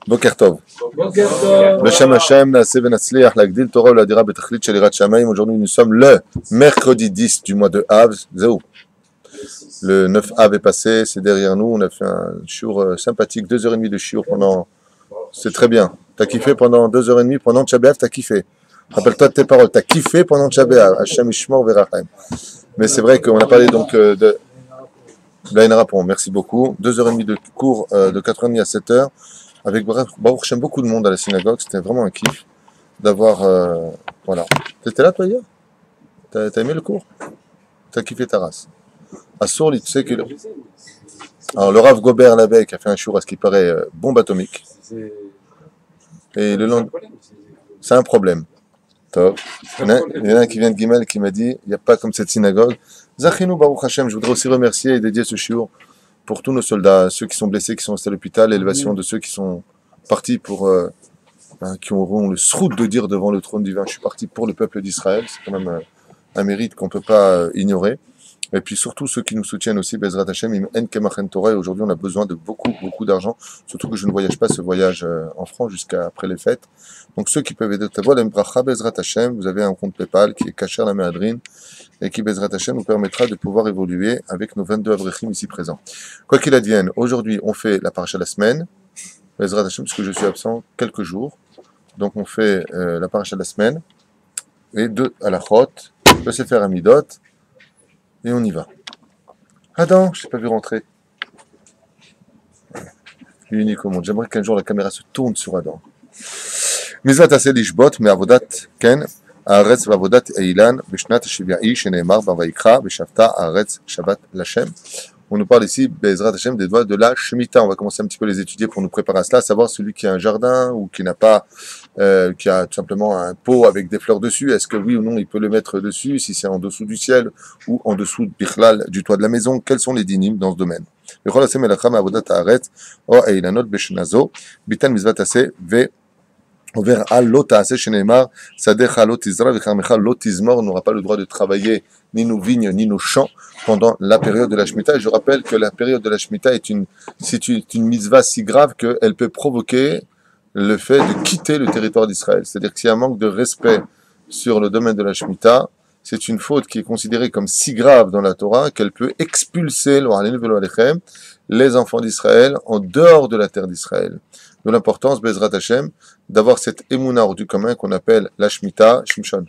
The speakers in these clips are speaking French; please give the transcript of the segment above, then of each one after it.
בוקר טוב. בשם Hashem, נעשה ונצליח להגדיל תורה ולהדירה בתכלית של יראת שמיים. Aujourd'hui, nous sommes le mercredi 10 du mois de Av. Zéou. Le 9 Av est passé, c'est derrière nous. On a fait un shiur sympathique, 2h30 de shiur pendant... C'est très bien. T'as kiffé pendant 2h30, pendant Tisha B'Av, t'as kiffé. Rappelle-toi de tes paroles, t'as kiffé pendant Tisha B'Av. Hashem Ishmor Verachem. Mais c'est vrai qu'on a parlé donc de l'Aïn Rapon. Merci beaucoup. 2h30 de cours de 4h30 à 7h. Avec Baruch Hashem, beaucoup de monde à la synagogue, c'était vraiment un kiff d'avoir... voilà. T'étais là toi hier? T'as aimé le cours? T'as kiffé ta race? À Sourli, tu sais que... Alors le Rav Gobert la veille qui a fait un shiur à ce qui paraît bombe atomique. Et le lendemain... C'est un problème. Top. Il y en a un qui vient de Gimel qui m'a dit, il n'y a pas comme cette synagogue. Zachinu Baruch Hashem, je voudrais aussi remercier et dédier ce shiur pour tous nos soldats, ceux qui sont blessés, qui sont restés à l'hôpital, l'élévation de ceux qui sont partis pour, qui auront le srout de dire devant le trône divin, je suis parti pour le peuple d'Israël, c'est quand même un mérite qu'on ne peut pas ignorer. Et puis surtout ceux qui nous soutiennent aussi, Bezrat Hashem, Im En Kemachen Torah, et aujourd'hui on a besoin de beaucoup d'argent, surtout que je ne voyage pas ce voyage en France jusqu'à après les fêtes. Donc ceux qui peuvent aider ta voix, l'Embracha Bezrat Hashem, vous avez un compte PayPal qui est Kacher la Méadrine, et qui Bezrat Hashem nous permettra de pouvoir évoluer avec nos 22 Avrechim ici présents. Quoi qu'il advienne, aujourd'hui on fait la paracha de la semaine, Bezrat Hashem, parce que je suis absent quelques jours, donc on fait la paracha de la semaine, et deux halachot, le Sefer Amidot, et on y va. Adam, je ne t'ai pas vu rentrer. Unique au monde. J'aimerais qu'un jour la caméra se tourne sur Adam. Mizvat aseh lishbot me'avodat ken haaretz v'avodat eilan b'shnat hashivya'i shene'emar b'vayikra b'shavta haaretz shabbat l'Hashem. On nous parle ici, Bezrat Hashem, des doigts de la Shemitah. On va commencer un petit peu les étudier pour nous préparer à cela, à savoir celui qui a un jardin ou qui n'a pas, qui a tout simplement un pot avec des fleurs dessus. Est-ce que oui ou non il peut le mettre dessus, si c'est en dessous du ciel ou en dessous du toit de la maison? Quels sont les dynimes dans ce domaine? On n'aura pas le droit de travailler ni nos vignes ni nos champs pendant la période de la Shemitah. Et je rappelle que la période de la Shemitah est une mitzvah si grave qu'elle peut provoquer le fait de quitter le territoire d'Israël. C'est-à-dire que s'il y a un manque de respect sur le domaine de la Shemitah, c'est une faute qui est considérée comme si grave dans la Torah qu'elle peut expulser les enfants d'Israël en dehors de la terre d'Israël. De l'importance, Bezrat Hashem, d'avoir cette émouna hors du commun qu'on appelle la Shemitah, Shimshon,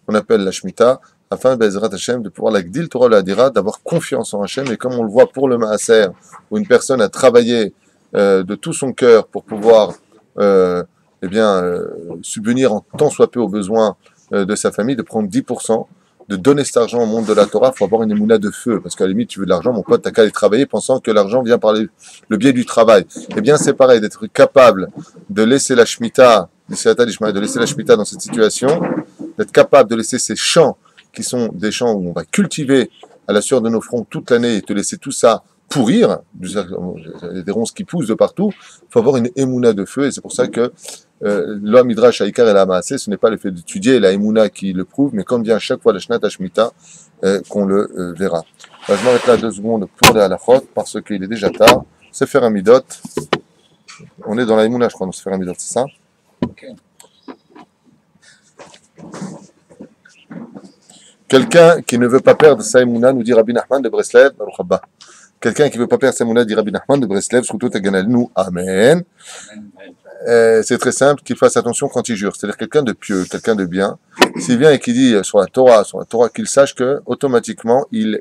qu'on appelle la Shemitah, afin, Bezrat Hashem, de pouvoir la Gdil Torah la Dira, d'avoir confiance en Hashem, et comme on le voit pour le Maaser, où une personne a travaillé de tout son cœur pour pouvoir subvenir en tant soit peu aux besoins de sa famille, de prendre 10%, de donner cet argent au monde de la Torah. Il faut avoir une émouna de feu, parce qu'à la limite, tu veux de l'argent, mon pote, t'as qu'à aller travailler pensant que l'argent vient par le biais du travail. Eh bien, c'est pareil, d'être capable de laisser la Shemitah, de laisser la Shemitah dans cette situation, d'être capable de laisser ces champs, qui sont des champs où on va cultiver à la sueur de nos fronts toute l'année, et te laisser tout ça pourrir, il y a des ronces qui poussent de partout. Il faut avoir une émouna de feu, et c'est pour ça que l'homme Midrash Haïkar et la Maaseh, ce n'est pas le fait d'étudier la émouna qui le prouve, mais quand vient chaque fois la Shnat Hashmita, qu'on le verra. Alors, je m'arrête là 2 secondes pour les halachot, parce qu'il est déjà tard. Sefer Amidot, on est dans la émouna, je crois, dans Sefer Amidot, c'est ça? Okay. Quelqu'un qui ne veut pas perdre sa émouna, nous dit Rabbi Nachman de Breslev, Baruch Haba. Quelqu'un qui ne veut pas perdre sa émouna, dit Rabbi Nachman de Breslev, Zchuto Taganal nous, Amen. C'est très simple, qu'il fasse attention quand il jure. C'est-à-dire quelqu'un de pieux, quelqu'un de bien. S'il vient et qu'il dit sur la Torah, qu'il sache que automatiquement il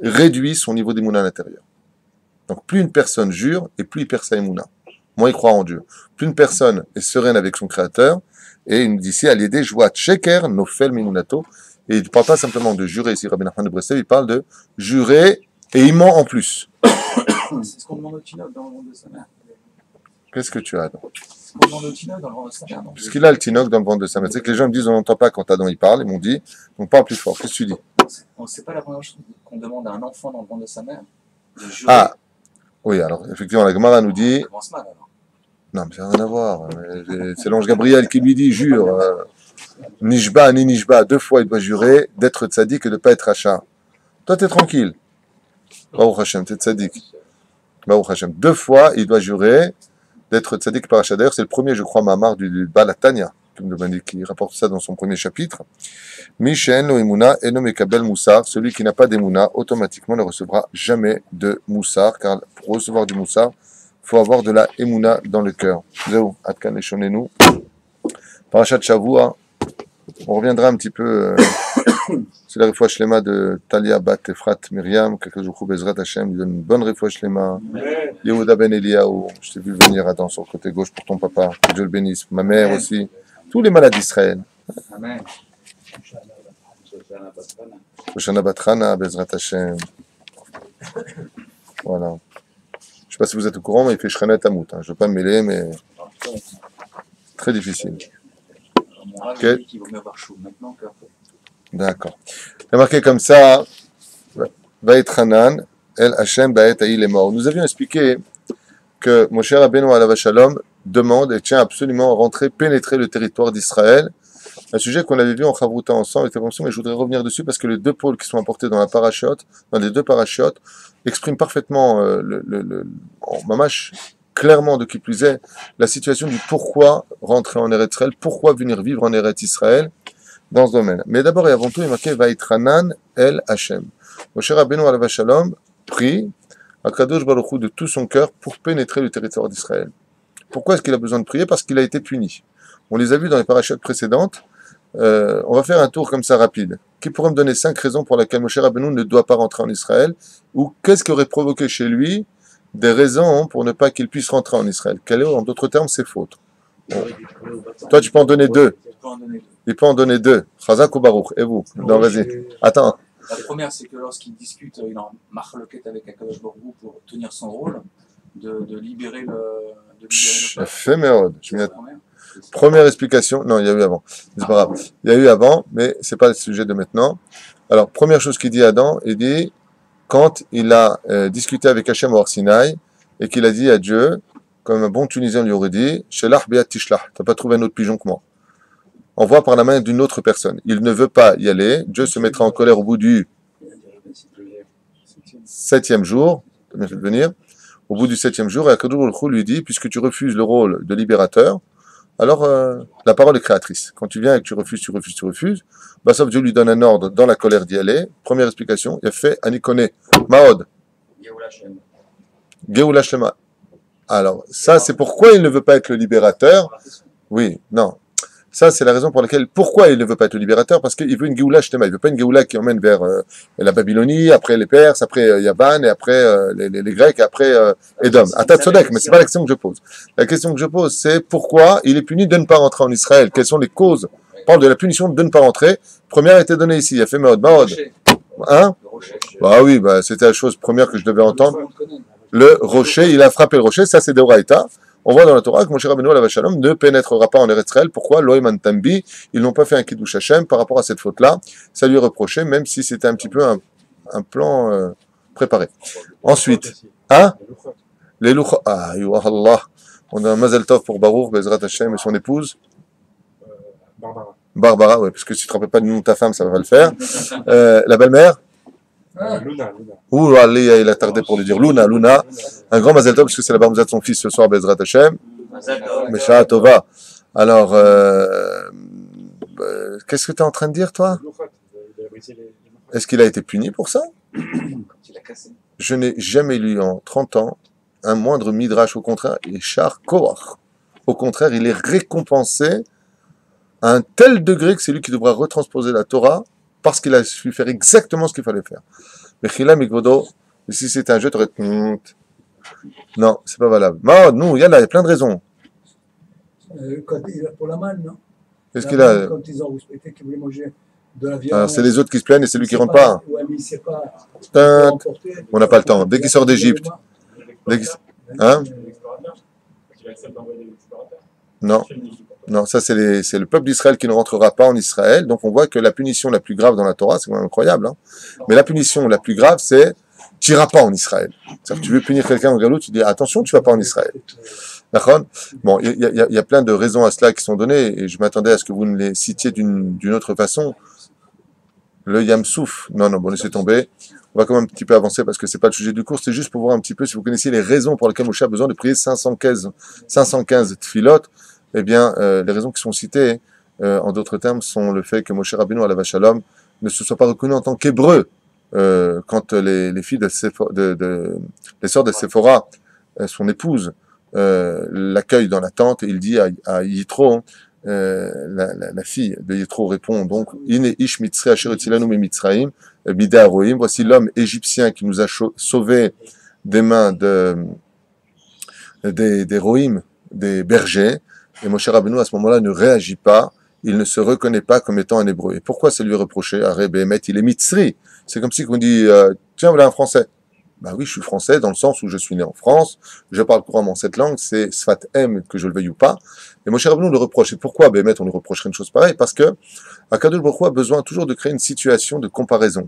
réduit son niveau d'émouna à l'intérieur. Donc plus une personne jure et plus il perd sa émouna. Moins il croit en Dieu. Plus une personne est sereine avec son Créateur, et il nous dit ici, Aliédé Joat Sheker Nofel Minunato. Et il ne parle pas simplement de jurer, ici Rabbi Nachman de Breslev, il parle de jurer et il ment en plus. C'est ce qu'on demande au Tinoc dans le ventre de sa mère. Qu'est-ce que tu as, Adam? C'est ce qu'on demande au Tinoc dans le ventre de sa mère. Puisqu'il a le Tinoc dans le ventre de sa mère. C'est que les gens me disent on n'entend pas quand Adam il parle, ils m'ont dit on parle plus fort. Qu'est-ce que tu dis? C'est pas la première chose qu'on demande à un enfant dans le ventre de sa mère. De jurer. Ah, oui, alors effectivement, la Gemara nous dit. Ça commence mal alors. Non, mais ça n'a rien à voir. C'est l'ange Gabriel qui lui dit jure. Nishba, ni Nishba, 2 fois il doit jurer d'être tzaddik et de ne pas être rachat. Toi, t'es tranquille. Baruch Hashem, t'es tzaddik. Baruch Hashem. 2 fois il doit jurer d'être tzaddik paracha. D'ailleurs, c'est le premier, je crois, mamar du Baal HaTanya, qui rapporte ça dans son premier chapitre. Mi she'en lo emuna eno mekabel moussar. Celui qui n'a pas d'émouna, automatiquement ne recevra jamais de moussar, car pour recevoir du moussar, il faut avoir de la émouna dans le cœur. Zéou, Atkan Eshonenu. Parachat Shavua, on reviendra un petit peu. C'est la refouach shlema de Talia Bat Efrat Myriam, quelques jours Bezrat Hashem, lui donne une bonne refouach shlema. Yehuda Ben Eliaou, je t'ai vu venir, attends, sur le côté gauche pour ton papa, que Dieu le bénisse. Ma mère aussi, tous les malades d'Israël. Amen. Shoshana Batrana, Bezrat Hashem. Voilà. Je ne sais pas si vous êtes au courant, mais il fait Shranet Hamout. Je ne veux pas me mêler, mais très difficile. Mon rêve, okay. Qu'il vaut mieux avoir chaud maintenant qu'après. D'accord. Il y a marqué comme ça, Ba'et Hanan, El Hashem Ba'et Aïl est mort. Nous avions expliqué que Moshe Rabbeinu alav Shalom demande et tient absolument à rentrer, pénétrer le territoire d'Israël. Un sujet qu'on avait vu en Chavruta ensemble, mais je voudrais revenir dessus parce que les deux pôles qui sont apportés dans la parachute, dans les deux parachutes, expriment parfaitement en mamash, clairement de qui plus est, la situation du pourquoi rentrer en Eretz Israël, pourquoi venir vivre en Eretz Israël dans ce domaine. Mais d'abord et avant tout, il est marqué Vaïtranan El Hashem. Moshe Rabbeinu alav Shalom prie à Kadosh Baruch Hu de tout son cœur pour pénétrer le territoire d'Israël. Pourquoi est-ce qu'il a besoin de prier? Parce qu'il a été puni. On les a vus dans les parachutes précédentes. On va faire un tour comme ça rapide. Qui pourrait me donner 5 raisons pour lesquelles Moshe Rabbeinu ne doit pas rentrer en Israël? Ou qu'est-ce qui aurait provoqué chez lui des raisons pour ne pas qu'il puisse rentrer en Israël? Quelle est, en d'autres termes, ses fautes? Bon. Toi, tu peux en donner 2. Il peut en donner 2. Chazak ou Baruch. Et vous? Non, vas-y. Attends. La première, c'est que lorsqu'il discute, il est en marloquette avec Akadosh Baruch Hu pour tenir son rôle, de libérer le peuple. Fait merde. Première explication. Non, il y a eu avant. C'est pas grave. Il y a eu avant, mais c'est pas le sujet de maintenant. Alors, première chose qu'il dit à Adam, il dit, quand il a discuté avec Hachem au Har Sinaï, et qu'il a dit à Dieu, comme un bon Tunisien lui aurait dit, Shelah be'at tishlach, t'as pas trouvé un autre pigeon que moi. Envoie par la main d'une autre personne. Il ne veut pas y aller. Dieu se mettra en colère au bout du 7e jour. T'as bien fait de venir. Au bout du 7e jour, et Akadosh Baruch Hu lui dit, puisque tu refuses le rôle de libérateur, alors la parole est créatrice. Quand tu viens et que tu refuses, bah, sauf Dieu lui donne un ordre dans la colère d'y aller. Première explication, il a fait Anikone, Maod. Geoula Shlema. Alors, ça, c'est pourquoi il ne veut pas être le libérateur. Oui, non. Ça, c'est la raison pour laquelle, pourquoi il ne veut pas être le libérateur, parce qu'il veut une Géoula Shtema. Il ne veut pas une Géoula qui emmène vers la Babylonie, après les Perses, après Yavan, et après les Grecs, et après Édom. Atatzodek, mais c'est pas la question que je pose. La question que je pose, c'est pourquoi il est puni de ne pas rentrer en Israël. Quelles sont les causes? On parle de la punition de ne pas rentrer. Première a été donnée ici. Il a fait Maod. Hein? Bah oui, bah, c'était la chose première que je devais entendre. Le rocher, il a frappé le rocher, ça c'est Deoraita. On voit dans la Torah que Moshe Rabbeinu alav Shalom ne pénétrera pas en Eretz Israël. Pourquoi? Loïman Tambi, ils n'ont pas fait un Kiddush Hashem par rapport à cette faute-là. Ça lui est reproché, même si c'était un petit peu un plan préparé. Ensuite, hein? Les louchot. Ah, Allah. On a un Mazel Tov pour Baruch, Bezrat Hashem et son épouse. Barbara, oui, parce que si tu ne te rappelles pas du nom de ta femme, ça va le faire. La belle-mère? Luna. Ouh, allez, il a tardé pour lui dire Luna. Un grand Mazel Tov, parce que c'est la bar mitzvah de son fils ce soir, Bezrat Hashem. Mesha Tova. Alors, qu'est-ce que tu es en train de dire, toi? Est-ce qu'il a été puni pour ça? Je n'ai jamais lu en 30 ans un moindre midrash. Au contraire, il est char Korach. Au contraire, il est récompensé à un tel degré que c'est lui qui devra retransposer la Torah parce qu'il a su faire exactement ce qu'il fallait faire. Mais Chila Migvodo, si c'était un jeu, tu aurais... Non, c'est pas valable. Mahod, nous, il y a plein de raisons. Pour la manne, non? Qu'est-ce qu'il a? Quand ils ont respecté qu'ils voulaient manger de la viande. Alors, c'est les autres qui se plaignent et c'est lui qui rentre pas. Ouais, mais c'est pas. On n'a pas le temps. Dès qu'il sort d'Égypte. Hein? Non. Non, ça c'est le peuple d'Israël qui ne rentrera pas en Israël. Donc on voit que la punition la plus grave dans la Torah, c'est quand même incroyable. Hein. Mais la punition la plus grave, c'est tu n'iras pas en Israël. C'est-à-dire que tu veux punir quelqu'un en Galoute, tu dis attention, tu ne vas pas en Israël. D'accord? Bon, il y a plein de raisons à cela qui sont données et je m'attendais à ce que vous ne les citiez d'une autre façon. le Yamsouf. Non, bon, laissez tomber. On va quand même un petit peu avancer parce que c'est pas le sujet du cours. C'est juste pour voir un petit peu si vous connaissez les raisons pour lesquelles Moshe a besoin de prier 515 tfilot. Eh bien, les raisons qui sont citées, en d'autres termes, sont le fait que Moshe Rabbeinu alav shalom ne se soit pas reconnu en tant qu'hébreu quand les filles les sœurs de Séphora, son épouse, l'accueille dans la tente et il dit à Yitro, la fille de Yitro répond donc Ine ish mitzri asher etzilanu me mitzraim bidei haroim, voici l'homme égyptien qui nous a sauvé des mains des roïm, des bergers. Et Moshe Rabbeinu à ce moment-là ne réagit pas, il ne se reconnaît pas comme étant un hébreu. Et pourquoi c'est lui reproché? Aré Béhémet, il est mitzri. C'est comme si on dit tiens, voilà un français. Bah oui, je suis français dans le sens où je suis né en France, je parle couramment cette langue, c'est Sfat M, que je le veuille ou pas. Et Moshe Rabbeinu le reproche. Et pourquoi Béhémet on lui reprocherait une chose pareille? Parce que Akadosh Baruch Hu a besoin toujours de créer une situation de comparaison.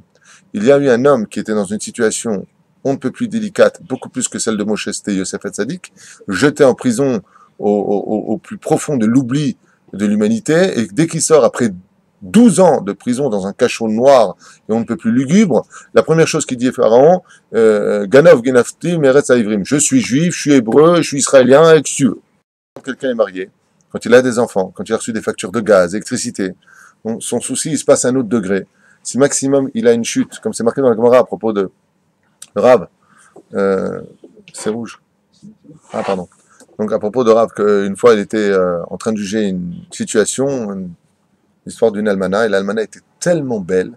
Il y a eu un homme qui était dans une situation on ne peut plus délicate, beaucoup plus que celle de Moshe, c'était Yosef Hatzadik, jeté en prison au plus profond de l'oubli de l'humanité, et dès qu'il sort après 12 ans de prison dans un cachot noir et on ne peut plus lugubre, la première chose qu'il dit à Pharaon, Ganov Genafti Meretz Haïvrim, je suis juif, je suis hébreu, je suis israélien, et que tu veux. Quand quelqu'un est marié, quand il a des enfants, quand il a reçu des factures de gaz, d'électricité, son souci, il se passe à un autre degré. Si maximum il a une chute, comme c'est marqué dans la Gemara à propos de Rav, c'est rouge. Ah pardon. Donc à propos de Rav, qu'une fois il était en train de juger une situation, l'histoire d'une almana, et l'almana était tellement belle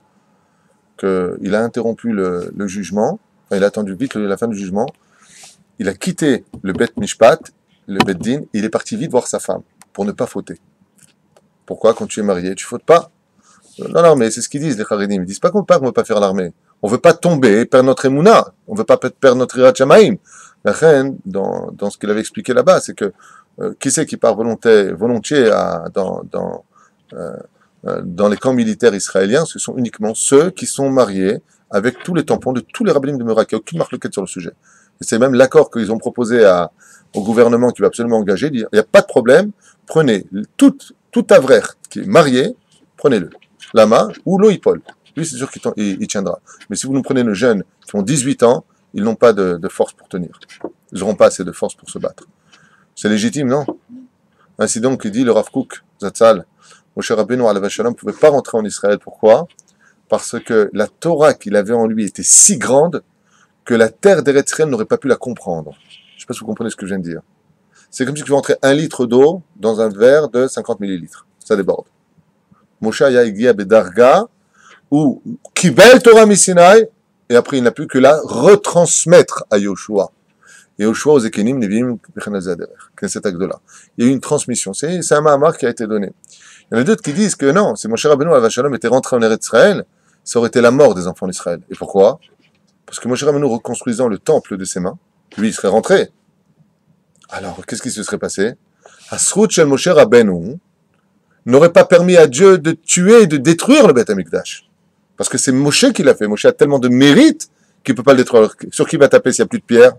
qu'il a interrompu le jugement, enfin il a attendu vite la fin du jugement, il a quitté le Bet Mishpat, le Bet Din, il est parti vite voir sa femme, pour ne pas fauter. Pourquoi? Quand tu es marié, tu fautes pas? Non, mais c'est ce qu'ils disent les Charedim, ils disent pas qu'on ne veut pas faire l'armée, on veut pas tomber, perdre notre émouna, on veut pas perdre notre Hirat Shamaim. La reine, dans ce qu'il avait expliqué là-bas, c'est que qui c'est qui part volontiers dans les camps militaires israéliens, ce sont uniquement ceux qui sont mariés avec tous les tampons de tous les rabbinim de Merak. Il n'y a aucune marque sur le sujet. Et c'est même l'accord qu'ils ont proposé au gouvernement qui va absolument engager, dire, il n'y a pas de problème, prenez tout avrer qui est marié, prenez-le. Lama ou Loïpol. Lui, c'est sûr qu'il tiendra. Mais si vous nous prenez nos jeunes qui ont 18 ans, ils n'ont pas de force pour tenir. Ils n'auront pas assez de force pour se battre. C'est légitime, non? Ainsi donc, il dit le Rav Kook, Zatzal, Moshe Rabbeinu alav shalom ne pouvait pas rentrer en Israël. Pourquoi? Parce que la Torah qu'il avait en lui était si grande que la terre d'Eretz Israël n'aurait pas pu la comprendre. Je ne sais pas si vous comprenez ce que je viens de dire. C'est comme si tu veux rentrer 1 litre d'eau dans un verre de 50 millilitres. Ça déborde. Moshe Aya Igia Bedarga, ou Kibel Torah Misinai, et après il n'a plus que la retransmettre à Yoshua. Et Yoshua aux Ekenim, Neviim, Bechenazader, Knesset Agdola. Il y a eu une transmission. C'est un Mahamar qui a été donné. Il y en a d'autres qui disent que non, si Moshe Rabbeinu alav shalom était rentré en Eretz Israël, ça aurait été la mort des enfants d'Israël. Et pourquoi? Parce que Moshe Rabbeinu reconstruisant le temple de ses mains, lui il serait rentré. Alors, qu'est-ce qui se serait passé? Asrut shel Moshe Rabbeinu n'aurait pas permis à Dieu de tuer et de détruire le Beth Amikdash. Parce que c'est Moshe qui l'a fait. Moshe a tellement de mérite qu'il ne peut pas le détruire. Sur qui va taper s'il n'y a plus de pierre?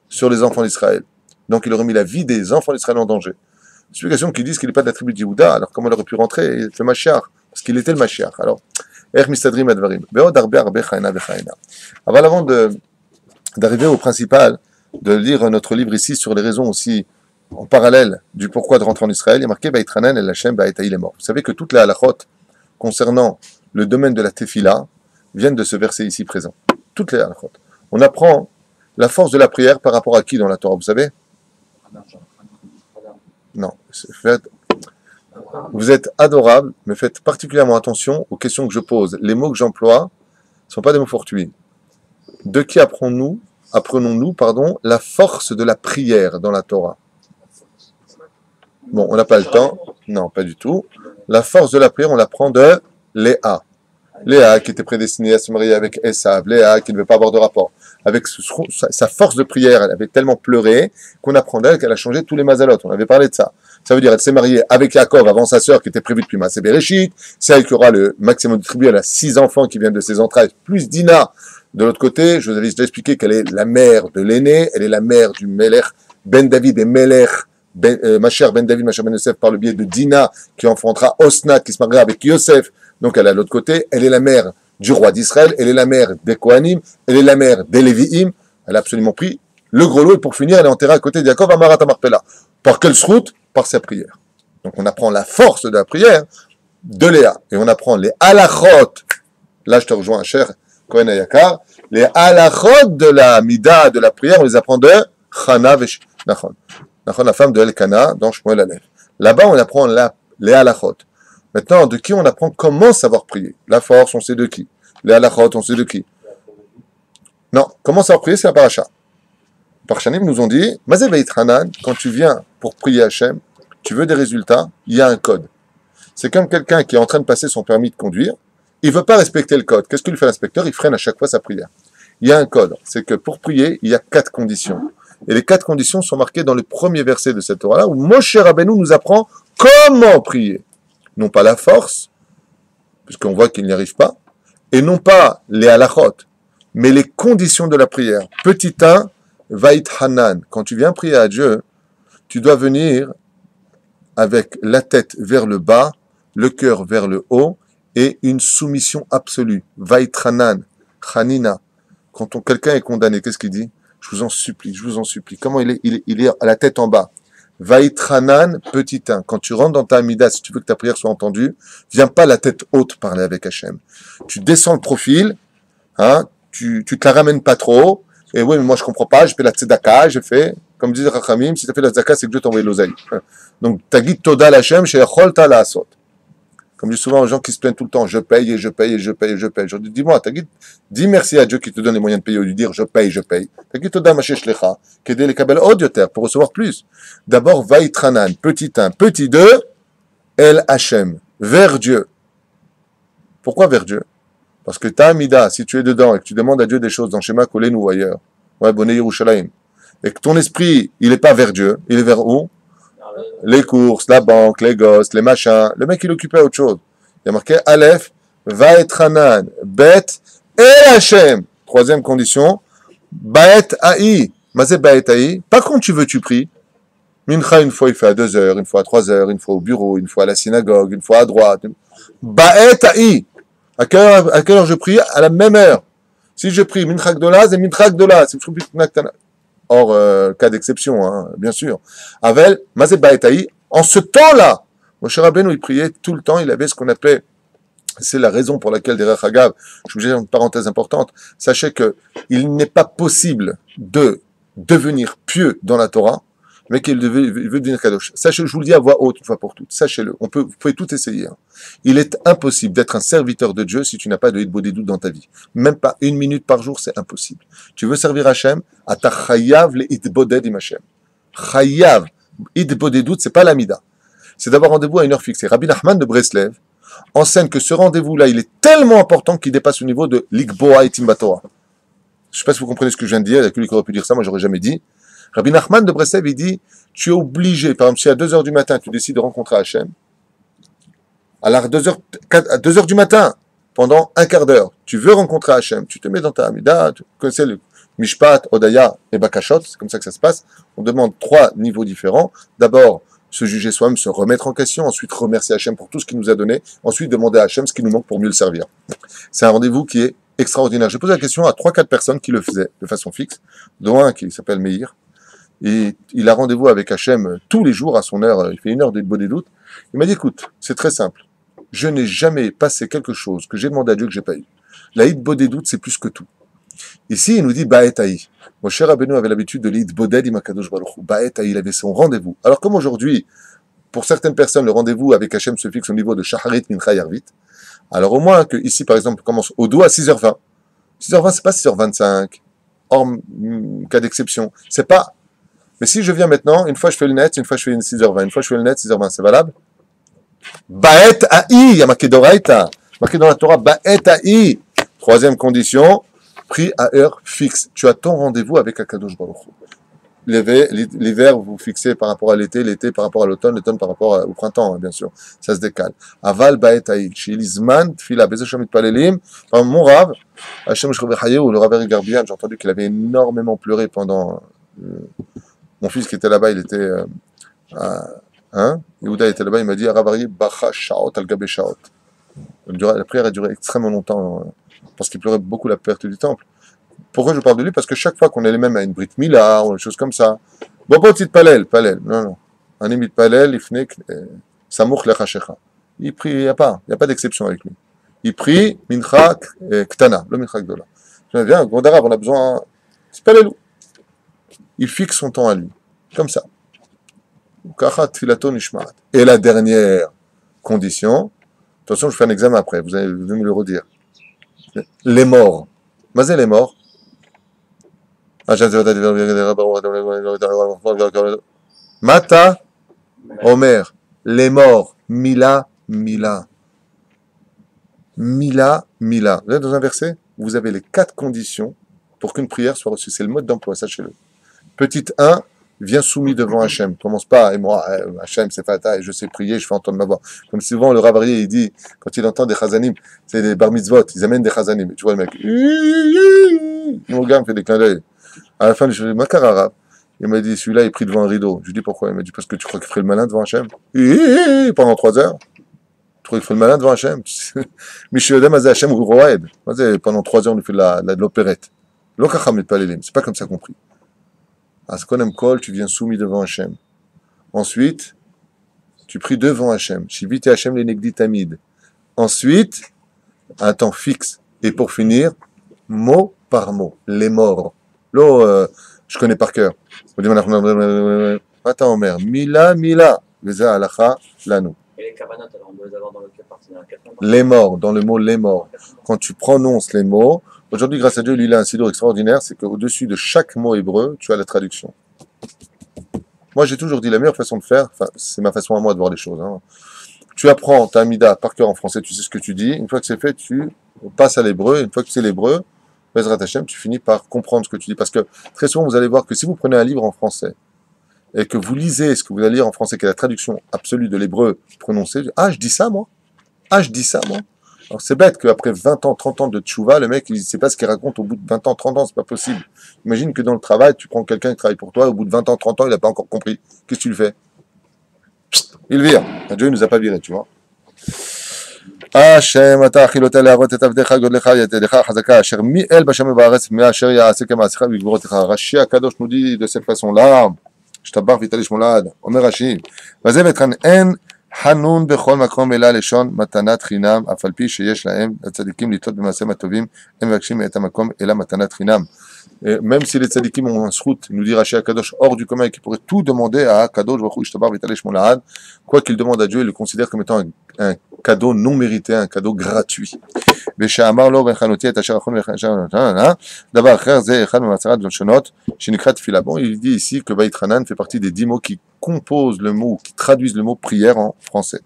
Sur les enfants d'Israël. Donc il aurait mis la vie des enfants d'Israël en danger. Explication qui disent qu'il n'est pas de la tribu de Yehuda, alors comment il aurait pu rentrer? Le Mashiach, parce qu'il était le Mashiach. Alors, Mistadrim Advarim. Avant d'arriver au principal, de lire notre livre ici sur les raisons aussi en parallèle du pourquoi de rentrer en Israël, il y a marqué Baïtranan el Hashem Baïtaïl est mort. Vous savez que toutes les halachot concernant le domaine de la tefila viennent de ce verset ici présent. Toutes les halachot. On apprend la force de la prière par rapport à qui dans la Torah, vous savez? Non. Vous êtes adorable, mais faites particulièrement attention aux questions que je pose. Les mots que j'emploie ne sont pas des mots fortuits. De qui apprenons-nous, la force de la prière dans la Torah? Bon, on n'a pas le temps. Non, pas du tout. La force de la prière, on l'apprend de Léa. Léa qui était prédestinée à se marier avec Esav. Léa qui ne veut pas avoir de rapport. Avec sa force de prière, elle avait tellement pleuré qu'on apprend d'elle qu'elle a changé tous les mazalotes. On avait parlé de ça. Ça veut dire qu'elle s'est mariée avec Yaakov avant sa sœur qui était prévue depuis Maaseh Bereshit. C'est elle qui aura le maximum de tribus. Elle a 6 enfants qui viennent de ses entrailles, plus Dina. De l'autre côté, je vous avais déjà expliqué qu'elle est la mère de l'aîné. Elle est la mère du Melech Ben David et Melech Macher Ben David, Macher Ben Yosef par le biais de Dina qui enfantera Osnat qui se mariera avec Yosef Donc elle est à l'autre côté, elle est la mère du roi d'Israël, elle est la mère des Kohanim, elle est la mère des Lévi'im. Elle a absolument pris le gros lot et pour finir, elle est enterrée à côté de Yaakov à Marat Marpella. Par quelle route? Par sa prière. Donc on apprend la force de la prière de Léa. Et on apprend les halachot. Là, je te rejoins, cher Kohen Ayakar. Les halachot de la mida, de la prière, on les apprend de Chana Vesh. Nachon, la femme de Elkana, dans Shmuel Aleph. Là-bas, on apprend les halachot. Maintenant, de qui on apprend comment savoir prier? La force, on sait de qui. Les halachot, on sait de qui. Non, comment savoir prier, c'est la paracha. Les Parchanim nous ont dit, Mazé Beit Hanan, quand tu viens pour prier Hachem, tu veux des résultats, il y a un code. C'est comme quelqu'un qui est en train de passer son permis de conduire, il ne veut pas respecter le code. Qu'est-ce qu'il fait l'inspecteur? Il freine à chaque fois sa prière. Il y a un code, c'est que pour prier, il y a 4 conditions. Et les 4 conditions sont marquées dans le premier verset de cette Torah-là, où Moshe Rabbeinu nous apprend comment prier. Non pas la force, puisqu'on voit qu'il n'y arrive pas, et non pas les halachot, mais les conditions de la prière. Petit 1, Vait Hanan. Quand tu viens prier à Dieu, tu dois venir avec la tête vers le bas, le cœur vers le haut, et une soumission absolue. Vait Hanan, Hanina. Quand quelqu'un est condamné, qu'est-ce qu'il dit? Je vous en supplie, je vous en supplie. Comment il est à la tête en bas. Vait Hanan, petit 1. Quand tu rentres dans ta Amida, si tu veux que ta prière soit entendue, viens pas la tête haute parler avec Hachem. Tu descends le profil, hein, tu te la ramènes pas trop, et oui, mais moi je comprends pas, je fais la tzedaka, je fais, comme disait Rachamim, si tu as fait la tzedaka, c'est que Dieu t'a envoyé l'oseille. Donc, t'agit toda l'Hachem, chez Cholta la asot. Comme je dis souvent aux gens qui se plaignent tout le temps, je paye et je paye et je paye et je paye. Je dis, dis-moi, dis merci à Dieu qui te donne les moyens de payer, au lieu de dire je paye, je paye. T'agit toda machesh lecha, qu'aider les kabel odioter, pour recevoir plus. D'abord, Vaitranan, petit 1, petit 2, El Hachem, vers Dieu. Pourquoi vers Dieu? Parce que ta Amida, si tu es dedans et que tu demandes à Dieu des choses dans Shema Kolenu ou ailleurs, ouais, Bonne Yerushalayim, et que ton esprit, il n'est pas vers Dieu, il est vers où? Les courses, la banque, les gosses, les machins. Le mec, il est occupé à autre chose. Il y a marqué Aleph, Vaet Hanan, Bet, et Hachem. Troisième condition, Baet Haï. Mazé Baet Haï. Pas quand tu veux, tu pries. Mincha, une fois, il fait à 2 heures, une fois à 3 heures, une fois au bureau, une fois à la synagogue, une fois à droite. Baet Haï. À quelle heure je prie? À la même heure. Si je prie Mincha Gdola, c'est Mincha Gdola. Si je prie Mincha Hors cas d'exception, hein, bien sûr. Avel, Mazé Baetaï, en ce temps-là, Moshe Rabbeinu, il priait tout le temps, il avait ce qu'on appelait, c'est la raison pour laquelle, derrière Hagav, je vous dis une parenthèse importante, sachez que il n'est pas possible de devenir pieux dans la Torah, mais qu'il veut devenir kadosh. Sachez, je vous le dis à voix haute une fois pour toutes, sachez-le, vous pouvez tout essayer. Hein. Il est impossible d'être un serviteur de Dieu si tu n'as pas de hitbodedut dans ta vie. Même pas 1 minute par jour, c'est impossible. Tu veux servir Hachem, à ta chayav le hitboded im Hachem. Chayav, hitbodedut, c'est pas l'amida. C'est d'avoir rendez-vous à une heure fixée. Rabbi Nachman de Breslev enseigne que ce rendez-vous-là, il est tellement important qu'il dépasse le niveau de l'ikboa et timbatora. Je ne sais pas si vous comprenez ce que je viens de dire, il y a que lui qui aurait pu dire ça, moi j'aurais jamais dit. Rabbi Nachman de Breslev, il dit, tu es obligé, par exemple, si à 2 heures du matin, tu décides de rencontrer Hachem, alors à 2 heures du matin, pendant un quart d'heure, tu veux rencontrer Hachem, tu te mets dans ta Amida, tu connais le Mishpat, Odaya et Bakashot, c'est comme ça que ça se passe. On demande 3 niveaux différents. D'abord, se juger soi-même, se remettre en question, ensuite remercier Hachem pour tout ce qu'il nous a donné, ensuite demander à Hachem ce qui nous manque pour mieux le servir. C'est un rendez-vous qui est extraordinaire. J'ai posé la question à 3-4 personnes qui le faisaient de façon fixe, dont un qui s'appelle Meir. Et il a rendez-vous avec Hachem tous les jours à son heure, il fait 1 heure de doute. Il m'a dit, écoute, c'est très simple. Je n'ai jamais passé quelque chose que j'ai demandé à Dieu que j'ai pas eu. La hitbodedut, c'est plus que tout. Ici, il nous dit Baet Haï. Moshe Rabbeinu avait l'habitude de l'hitboded im HaKadosh Baruch Hu. Baet Haï, il avait son rendez-vous. Alors comme aujourd'hui, pour certaines personnes, le rendez-vous avec Hachem se fixe au niveau de Shacharit Mincha Yarvit. Alors au moins que ici, par exemple, commence au dos à 6h20. 6h20, c'est pas 6h25. Hors cas d'exception. C'est pas. Mais si je viens maintenant, une fois je fais le net, une fois je fais une 6h20, une fois je fais le net, 6h20, c'est valable? Baet Haï, il y a marqué Doraita, marqué dans la Torah, Baet Haï. Troisième condition, pris à heure fixe. Tu as ton rendez-vous avec Akadosh Baruch Hu. L'hiver, vous fixez par rapport à l'été, l'été par rapport à l'automne, l'automne par rapport au printemps, hein, bien sûr. Ça se décale. Aval Baet Haï, Shilizman, Tfila, Bezesham Palelim. Mon Rav, Hachem Shrevechaye, ou le Rav Eric Garbian, j'ai entendu qu'il avait énormément pleuré pendant. Mon fils qui était là-bas, il était. Yehuda était là-bas, il m'a dit Aravari Bacha Shaot al Gabe Shaot. La prière a duré extrêmement longtemps, parce qu'il pleurait beaucoup la perte du temple. Pourquoi je parle de lui? Parce que chaque fois qu'on est les mêmes à une Brit Mila, ou des choses comme ça, bon, pas de palel, non. Un imit palel, il fnait, samouk lechashecha. Il prie, il n'y a pas d'exception avec lui. Il prie, mincha ktana, le mincha gdola. Je viens, Gondarav, on a besoin, c'est pas loup. Il fixe son temps à lui, comme ça. Et la dernière condition, attention, je fais un examen après, vous allez me le redire. Les morts. Mazé les morts. Mata, Omer, les morts, Mila. Mila. Vous êtes dans un verset, vous avez les 4 conditions pour qu'une prière soit reçue. C'est le mode d'emploi, sachez-le. Petite 1, viens soumis devant Hachem. Commence pas, et moi, Hachem, c'est fata, et je sais prier, je fais entendre ma voix. Comme souvent, le Ravarié, il dit, quand il entend des chazanim, c'est des bar mitzvot, ils amènent des chazanim. Tu vois le mec, mon gars me fait des clins d'œil. À la fin, je dis, Makar arabe. Il m'a dit, celui-là, il prie devant un rideau. Je lui dis, pourquoi? Il m'a dit, parce que tu crois qu'il ferait le malin devant Hachem? Pendant 3 heures. Tu crois qu'il ferait le malin devant Hachem? Michel Hachem ou Roaed. Pendant 3 heures, on lui fait de l'opérette. C'est pas comme ça compris. Askonem Kol, tu viens soumis devant Hachem. Ensuite, tu pries devant Hachem. Shivite Hachem les Negditamid. Ensuite, un temps fixe. Et pour finir, mot par mot, les morts. Là, je connais par cœur. Attends, Omer. Mila. Veza alacha lanu. Et les kavanot, alors on doit les avoir dans le quelle partie? Dans la 4 Les morts, dans le mot les morts. Quand tu prononces les mots, aujourd'hui, grâce à Dieu, il a un sidour extraordinaire, c'est qu'au-dessus de chaque mot hébreu, tu as la traduction. Moi, j'ai toujours dit la meilleure façon de faire, enfin, c'est ma façon à moi de voir les choses. Hein. Tu apprends ta Amida par cœur en français, tu sais ce que tu dis. Une fois que c'est fait, tu passes à l'hébreu. Une fois que c'est l'hébreu, Bezrat Hashem, tu finis par comprendre ce que tu dis. Parce que très souvent, vous allez voir que si vous prenez un livre en français et que vous lisez ce que vous allez lire en français, qui est la traduction absolue de l'hébreu prononcé, je dis ça, moi. Alors c'est bête qu'après 20 ans, 30 ans de tchouva, le mec, il ne sait pas ce qu'il raconte au bout de 20 ans, 30 ans, c'est pas possible. Imagine que dans le travail, tu prends quelqu'un qui travaille pour toi, au bout de 20 ans, 30 ans, il n'a pas encore compris. Qu'est-ce que tu le fais? Il vire. Dieu ne nous a pas viré, tu vois. Hashem, ata achilota le'arot et avdecha godlecha yatedecha chazaka asher mi'el b'shamim ba'aretz me'asher ya'aseh kema'asecha v'gvorotecha. Rashi HaKadosh nous dit de cette façon-là, shtabar vitalish molad, Omer Rashi, vazeh vetran en Hanoun bechol makom ela leshon matanat chinam afalpi sheyesh lahem tzadikim litot b'maasem hatovim en mevakshim et hamakom ela matanat chinam. Même si les tzadikim ont un srout, nous dit Rashi HaKadosh, hors du commun, qui pourrait tout demander à HaKadosh Baruch Hu Ishtabar Vitalesh Molahad, quoi qu'il demande à Dieu, il le considère comme étant un cadeau non mérité, un cadeau gratuit. ושאמר לו והכנותי את אשר אחרון דבר אחר זה אחד מהצהרת שונות שנקרא תפילה. Bon, il dit ici que Beit Hanan fait partie des 10 mots qui composent le mot, qui traduisent le mot prière en français.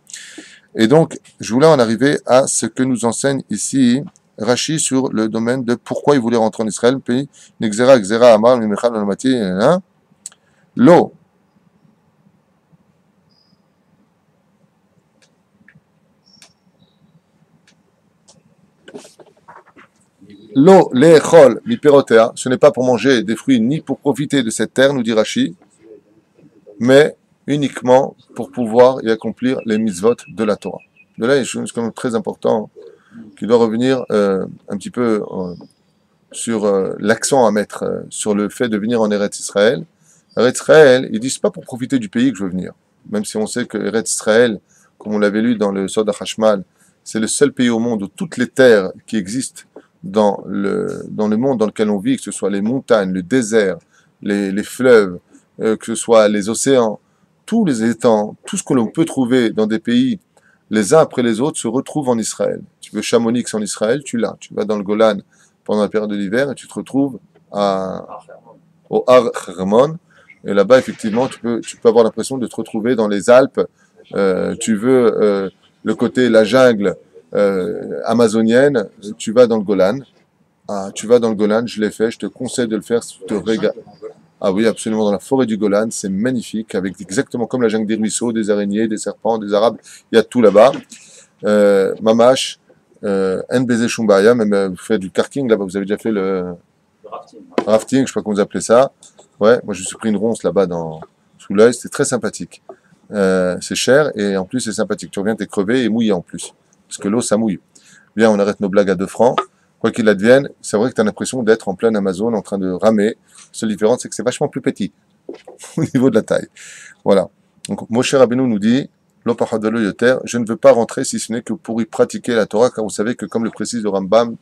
Et donc, je voulais en arriver à ce que nous enseigne ici Rashi sur le domaine de pourquoi il voulait rentrer en Israël. Puis, Nexera, Xera, Amar, Mimechal, Namati, l'eau. L'eau, les chol, l'hyperotéa, ce n'est pas pour manger des fruits ni pour profiter de cette terre, nous dit Rashi, mais uniquement pour pouvoir y accomplir les mitzvot de la Torah. De là, il y a quelque chose quand même très important qui doit revenir un petit peu sur l'accent à mettre sur le fait de venir en Eretz Israël. Eretz Israël, ils disent pas pour profiter du pays que je veux venir, même si on sait que Eretz Israël, comme on l'avait lu dans le Sod HaChashmal, c'est le seul pays au monde où toutes les terres qui existent dans le monde dans lequel on vit, que ce soit les montagnes, le désert, les fleuves, que ce soit les océans, tous les étangs, tout ce que l'on peut trouver dans des pays, les uns après les autres, se retrouvent en Israël. Tu veux Chamonix en Israël, tu l'as. Tu vas dans le Golan pendant la période de l'hiver et tu te retrouves au Har Hermon. Et là-bas, effectivement, tu peux avoir l'impression de te retrouver dans les Alpes. Tu veux le côté, la jungle amazonienne, tu vas dans le Golan. Tu vas dans le Golan, je l'ai fait, je te conseille de le faire si tu te régales. Ah oui, absolument, dans la forêt du Golan, c'est magnifique, avec exactement comme la jungle des ruisseaux, des araignées, des serpents, des arabes, il y a tout là-bas. Mamash, NBZ Shumbaya, même vous faites du karting là-bas, vous avez déjà fait le rafting, je ne sais pas comment vous appelez ça. Ouais, moi je me suis pris une ronce là-bas sous l'œil, c'était très sympathique. C'est cher et en plus c'est sympathique. Tu reviens, t'es crevé et mouillé en plus, parce que l'eau ça mouille. Bien, on arrête nos blagues à 2 francs. Quoi qu'il advienne, c'est vrai que tu as l'impression d'être en plein Amazon en train de ramer. La seule différence, c'est que c'est vachement plus petit au niveau de la taille. Voilà. Donc, Moshe Rabbeinu nous dit, Lo pachad velo yoter, je ne veux pas rentrer si ce n'est que pour y pratiquer la Torah, car vous savez que, comme le précise le Rambam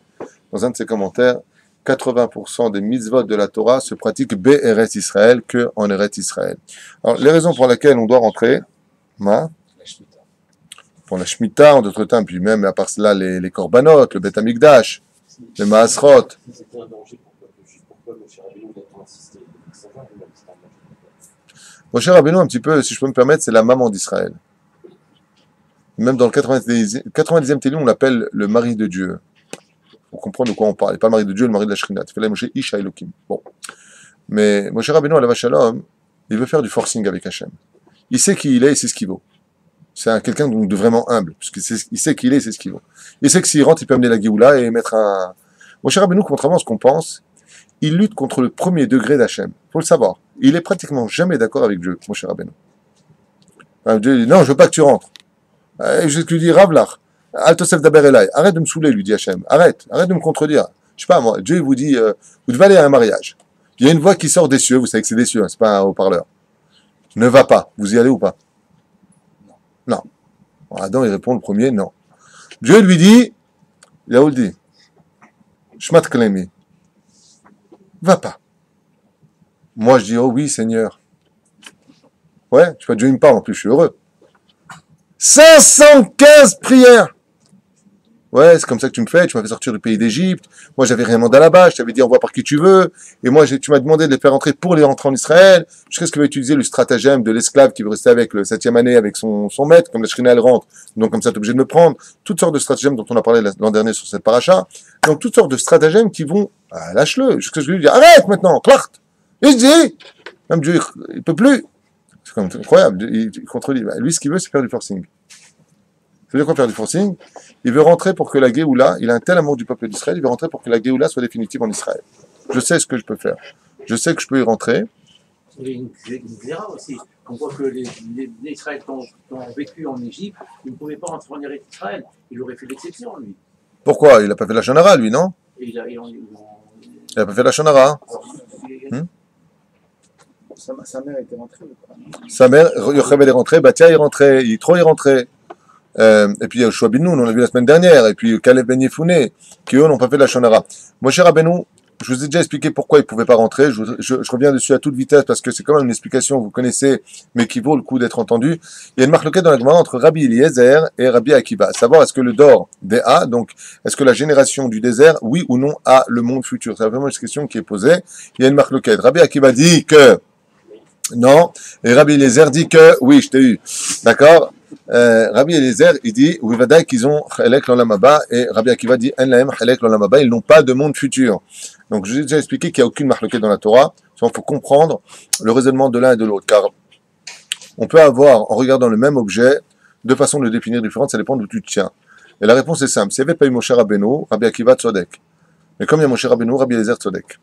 dans un de ses commentaires, 80% des mitzvot de la Torah se pratiquent Be'eretz Israël, que en Eretz Israël. Alors, les raisons pour lesquelles on doit rentrer, pour la Shemitah, en d'autres temps, puis même à part cela, les Korbanot, le Bet Amikdash, les Maasrot. C'était un danger pourquoi Moshe Rabbeinu a insisté. Moshe Rabbeinu, un petit peu, si je peux me permettre, c'est la maman d'Israël. Même dans le 90e Télim, on l'appelle le mari de Dieu. Pour comprendre de quoi on parle. Et pas le mari de Dieu, le mari de la Shekhinah. Tu fais là Moshe Isha Elokim. Bon. Mais Moshe Rabbeinu, Alav Shalom, il veut faire du forcing avec Hachem. Il sait qui il est et c'est ce qu'il vaut. C'est quelqu'un donc de vraiment humble. Parce qu'il sait qui il est et c'est ce qu'il vaut. Il sait que s'il rentre, il peut amener la Géoula et mettre un... Moshe Rabbeinu, contrairement à ce qu'on pense, il lutte contre le premier degré d'Hachem. Il faut le savoir. Il est pratiquement jamais d'accord avec Dieu, Moshe Rabbeinu. Dieu dit, non, je veux pas que tu rentres. Je lui dis, Ravlach, Altosef Daber Elai, arrête de me saouler, lui dit Hachem. Arrête de me contredire. Je sais pas, moi, Dieu vous dit, vous devez aller à un mariage. Il y a une voix qui sort des cieux, vous savez que c'est des cieux, hein, c'est pas un haut-parleur. Ne va pas. Vous y allez ou pas? Non. Adam, il répond le premier, non. Dieu lui dit, Yaoul dit, Shmat Klemi, va pas. Moi, je dis, oh oui, Seigneur. Ouais, tu vois, Dieu il me parle, en plus, je suis heureux. 515 prières. Ouais, c'est comme ça que tu me fais, tu m'as fait sortir du pays d'Égypte. Moi, j'avais rien demandé là-bas, je t'avais dit envoie par qui tu veux. Et moi, tu m'as demandé de les faire entrer pour les rentrer en Israël. Jusqu'à ce qu'il va utiliser le stratagème de l'esclave qui veut rester avec le 7e année avec son maître, comme la Shekhinah elle rentre. Donc, comme ça, tu es obligé de me prendre. Toutes sortes de stratagèmes dont on a parlé l'an dernier sur cette paracha. Donc, toutes sortes de stratagèmes qui vont, lâche-le. Jusqu'à ce que je lui dise, arrête maintenant, clart. Il se dit, même Dieu, il peut plus. C'est quand même incroyable. Il contredit. Lui, ce qu'il veut, c'est faire du forcing. Ça veut dire quoi faire du forcing? Il veut rentrer pour que la Géoula, il a un tel amour du peuple d'Israël, il veut rentrer pour que la Géoula soit définitive en Israël. Je sais ce que je peux faire. Je sais que je peux y rentrer. Il y a une zéra aussi. On voit que les Israéliens qui ont vécu en Égypte, ils ne pouvaient pas rentrer en Israël. Il aurait fait l'exception, lui. Pourquoi? Il n'a pas fait la Shonara, lui, non? Il n'a pas fait la Shonara. Sa mère était rentrée ou pas? Sa mère, Yochebed est rentrée, Batia est rentrée, Yitro est rentré. Et puis Yoshua bin Nun, on l'a vu la semaine dernière, et puis Caleb ben Yefouné, qui eux n'ont pas fait la Shonara. Moshe Rabbeinu, je vous ai déjà expliqué pourquoi il ne pouvait pas rentrer, je reviens dessus à toute vitesse parce que c'est quand même une explication que vous connaissez, mais qui vaut le coup d'être entendue. Il y a une marloquette dans la Gemara entre Rabbi Eliezer et Rabbi Akiva. À savoir, est-ce que le Dor des A, donc, est-ce que la génération du désert, oui ou non, a le monde futur? C'est vraiment une question qui est posée. Il y a une marloquette. Rabbi Akiva dit que non, et Rabbi Eliezer dit que oui, je t'ai eu. D'accord? Rabbi Eliezer, il dit, oui, vadaï qu'ils ont chelek l'olam haba, et Rabbi Akiva dit, en lahem chelek l'olam haba, ils n'ont pas de monde futur. Donc, je vous ai déjà expliqué qu'il n'y a aucune marloquette dans la Torah. Il faut comprendre le raisonnement de l'un et de l'autre, car on peut avoir, en regardant le même objet, deux façons de le définir différentes, ça dépend d'où tu te tiens. Et la réponse est simple. S'il n'y avait pas eu Moshe Rabbeinu, Rabbi Akiva tzodek. Mais comme il y a Moshe Rabbeinu, Rabbi Eliezer tzodek.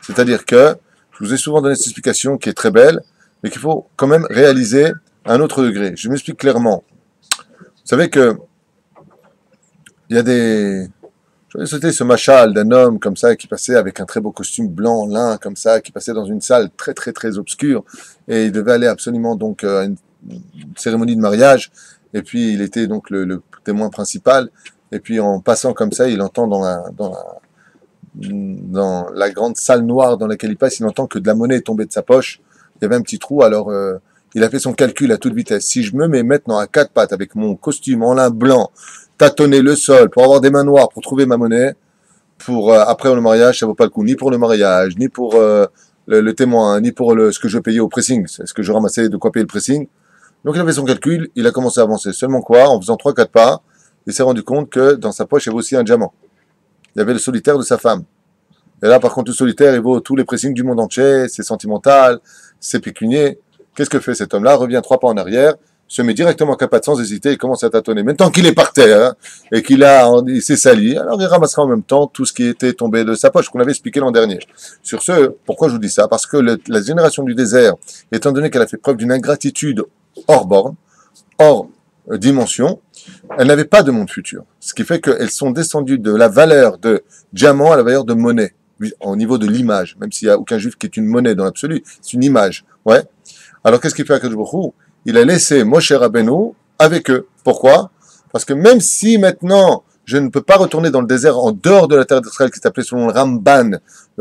C'est-à-dire que, je vous ai souvent donné cette explication qui est très belle, mais qu'il faut quand même réaliser à un autre degré. Je m'explique clairement. Vous savez que il y a des... C'était ce machal d'un homme comme ça qui passait avec un très beau costume blanc, lin, comme ça, qui passait dans une salle très très très obscure et il devait aller absolument donc à une cérémonie de mariage et puis il était donc le témoin principal et puis en passant comme ça, il entend dans la grande salle noire dans laquelle il passe, il entend que de la monnaie est tombée de sa poche. Il y avait un petit trou, alors il a fait son calcul à toute vitesse. Si je me mets maintenant à quatre pattes avec mon costume en lin blanc, tâtonner le sol pour avoir des mains noires pour trouver ma monnaie, pour après le mariage, ça vaut pas le coup, ni pour le mariage, ni pour le témoin, ni pour ce que je payais au pressing, est-ce que je ramassais de quoi payer le pressing. Donc il a fait son calcul, il a commencé à avancer. Seulement quoi, en faisant 3-4 pas, il s'est rendu compte que dans sa poche, il y avait aussi un diamant. Il y avait le solitaire de sa femme. Et là, par contre, le solitaire, il vaut tous les pressings du monde entier, c'est sentimental, c'est pécunier. Qu'est-ce que fait cet homme-là? Revient 3 pas en arrière, se met directement à 4 pattes sans hésiter et commence à tâtonner. Même tant qu'il est par terre, et il s'est sali, alors il ramassera en même temps tout ce qui était tombé de sa poche, qu'on avait expliqué l'an dernier. Sur ce, pourquoi je vous dis ça? Parce que la génération du désert, étant donné qu'elle a fait preuve d'une ingratitude hors borne, hors dimension, elles n'avaient pas de monde futur. Ce qui fait qu'elles sont descendues de la valeur de diamant à la valeur de monnaie, au niveau de l'image, même s'il n'y a aucun juif qui est une monnaie dans l'absolu, c'est une image. Ouais. Alors qu'est-ce qu'il fait Akadosh Baruch Hu? Il a laissé Moshe Rabbeinu avec eux. Pourquoi? Parce que même si maintenant je ne peux pas retourner dans le désert en dehors de la terre d'Israël qui est appelée selon le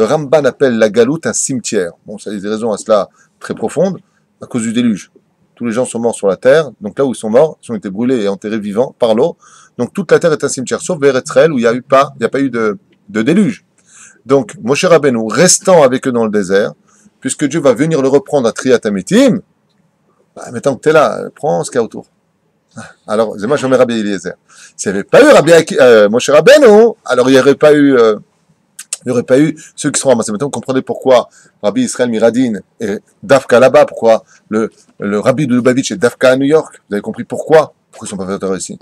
Ramban appelle la Galoute un cimetière. Bon, ça a des raisons à cela très profondes, à cause du déluge. Tous les gens sont morts sur la terre, donc là où ils sont morts, ils ont été brûlés et enterrés vivants par l'eau. Donc toute la terre est un cimetière, sauf vers Israël où il n'y a pas eu de déluge. Donc Moshe Rabbeinu, restant avec eux dans le désert, puisque Dieu va venir le reprendre à Triat Amitim, bah, maintenant que tu es là, prends ce qu'il y a autour. Alors, c'est moi je mets Rabbi Eliezer. S'il n'y avait pas eu Moshe Rabbeinu, alors il n'y aurait pas eu ceux qui seront ramassés. Maintenant, vous comprenez pourquoi Rabbi Israël Miradin est Dafka là-bas, pourquoi le Rabbi de Lubavitch est Dafka à New York. Vous avez compris pourquoi ils ne sont pas fait ici.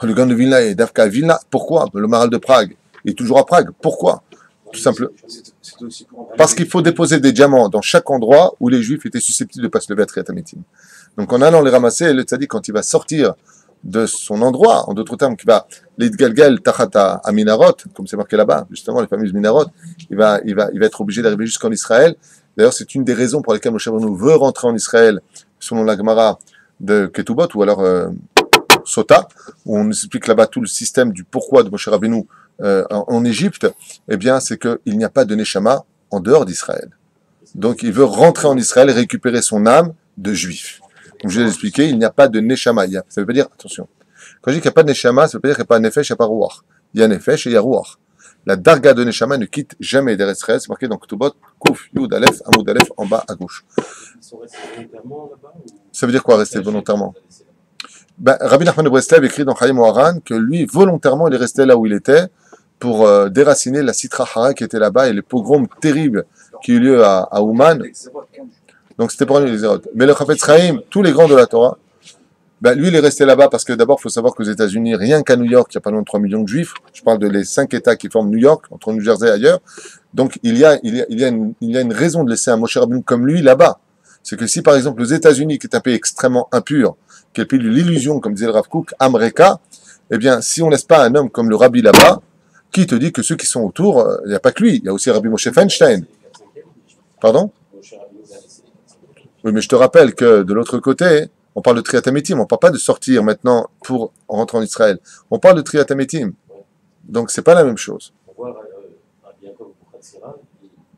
Le Gaon de Vilna est Dafka à Vilna. Pourquoi le Maral de Prague est toujours à Prague. Pourquoi? Tout simplement. Parce qu'il faut déposer des diamants dans chaque endroit où les Juifs étaient susceptibles de ne pas se lever à Triat Amitim. Donc en allant les ramasser, le tzaddik, quand il va sortir de son endroit, en d'autres termes, qui va l'idgalgal tachata à Minarot, comme c'est marqué là-bas, justement les fameuses Minarot, il va être obligé d'arriver jusqu'en Israël. D'ailleurs, c'est une des raisons pour lesquelles Moshe Rabbeinu veut rentrer en Israël, selon la Gemara de Ketubot, ou alors Sota, où on nous explique là-bas tout le système du pourquoi de Moshe Rabbeinu en Égypte. Eh bien, c'est qu'il n'y a pas de Neshama en dehors d'Israël. Donc, il veut rentrer en Israël et récupérer son âme de juif. Comme je l'ai expliqué, il n'y a pas de Neshama. Ça ne veut pas dire, attention, quand je dis qu'il n'y a pas de Neshama, ça veut pas dire qu'il n'y a pas de Nefesh, il n'y a pas Ruach. Il y a Nefesh et il y a Ruach. La Darga de Neshama ne quitte jamais d'Eretz Israël, c'est marqué dans Ketubot, Kouf, Yud, Aleph, Amoud Aleph, en bas à gauche. Ils sont restés volontairement là-bas ou... Ça veut dire quoi, rester volontairement? Rabbi Nachman de Breslev écrit dans Chaim Oharan que lui, volontairement, il est resté là où il était pour déraciner la Sitra Hara qui était là-bas et les pogroms terribles qui ont eu lieu à Ouman. Donc c'était pour les Zérot. Mais le Chafetz Chaim, tous les grands de la Torah, lui il est resté là-bas parce que d'abord il faut savoir qu'aux États-Unis, rien qu'à New York, il y a pas loin de 3 millions de Juifs. Je parle de les 5 États qui forment New York, entre New Jersey et ailleurs. Donc il y a une raison de laisser un Moshe Rabbeinu comme lui là-bas. C'est que si par exemple aux États-Unis, qui est un pays extrêmement impur, qui est le pays de l'illusion, comme disait le Rav Kook, Amreka, eh bien si on laisse pas un homme comme le Rabbi là-bas, qui te dit que ceux qui sont autour, il n'y a pas que lui, il y a aussi Rabbi Moshe Feinstein. Pardon? Oui, mais je te rappelle que de l'autre côté, on parle de Triat Amitim, on ne parle pas de sortir maintenant pour rentrer en Israël. On parle de Triat Amitim. Donc c'est pas la même chose. On voit Rabbi Yaakov Buchatzira,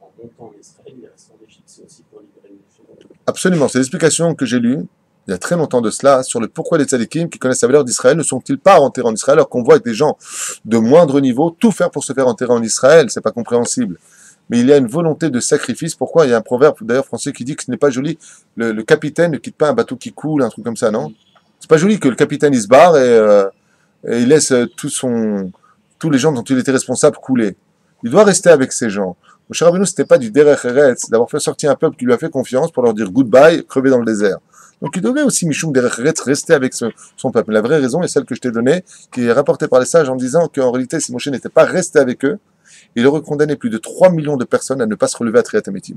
en montant en Israël, il reste en Égypte, c'est aussi pour libérer les gens. Absolument, c'est l'explication que j'ai lue il y a très longtemps de cela sur le pourquoi les tzadikim qui connaissent la valeur d'Israël ne sont-ils pas enterrés en Israël alors qu'on voit avec des gens de moindre niveau tout faire pour se faire enterrer en Israël, c'est pas compréhensible. Mais il y a une volonté de sacrifice. Pourquoi? Il y a un proverbe d'ailleurs français qui dit que ce n'est pas joli. Le capitaine ne quitte pas un bateau qui coule, un truc comme ça, non? C'est pas joli que le capitaine il se barre et il laisse tous les gens dont il était responsable couler. Il doit rester avec ces gens. Moshe Rabbeinu, c'était pas du derech eretz, d'avoir fait sortir un peuple qui lui a fait confiance pour leur dire goodbye, crever dans le désert. Donc il devait aussi, Mishum derech eretz, rester avec son peuple. La vraie raison est celle que je t'ai donnée, qui est rapportée par les sages en disant qu'en réalité, si Moshe n'était pas resté avec eux, il aurait condamné plus de 3 millions de personnes à ne pas se relever à Triat Amitim.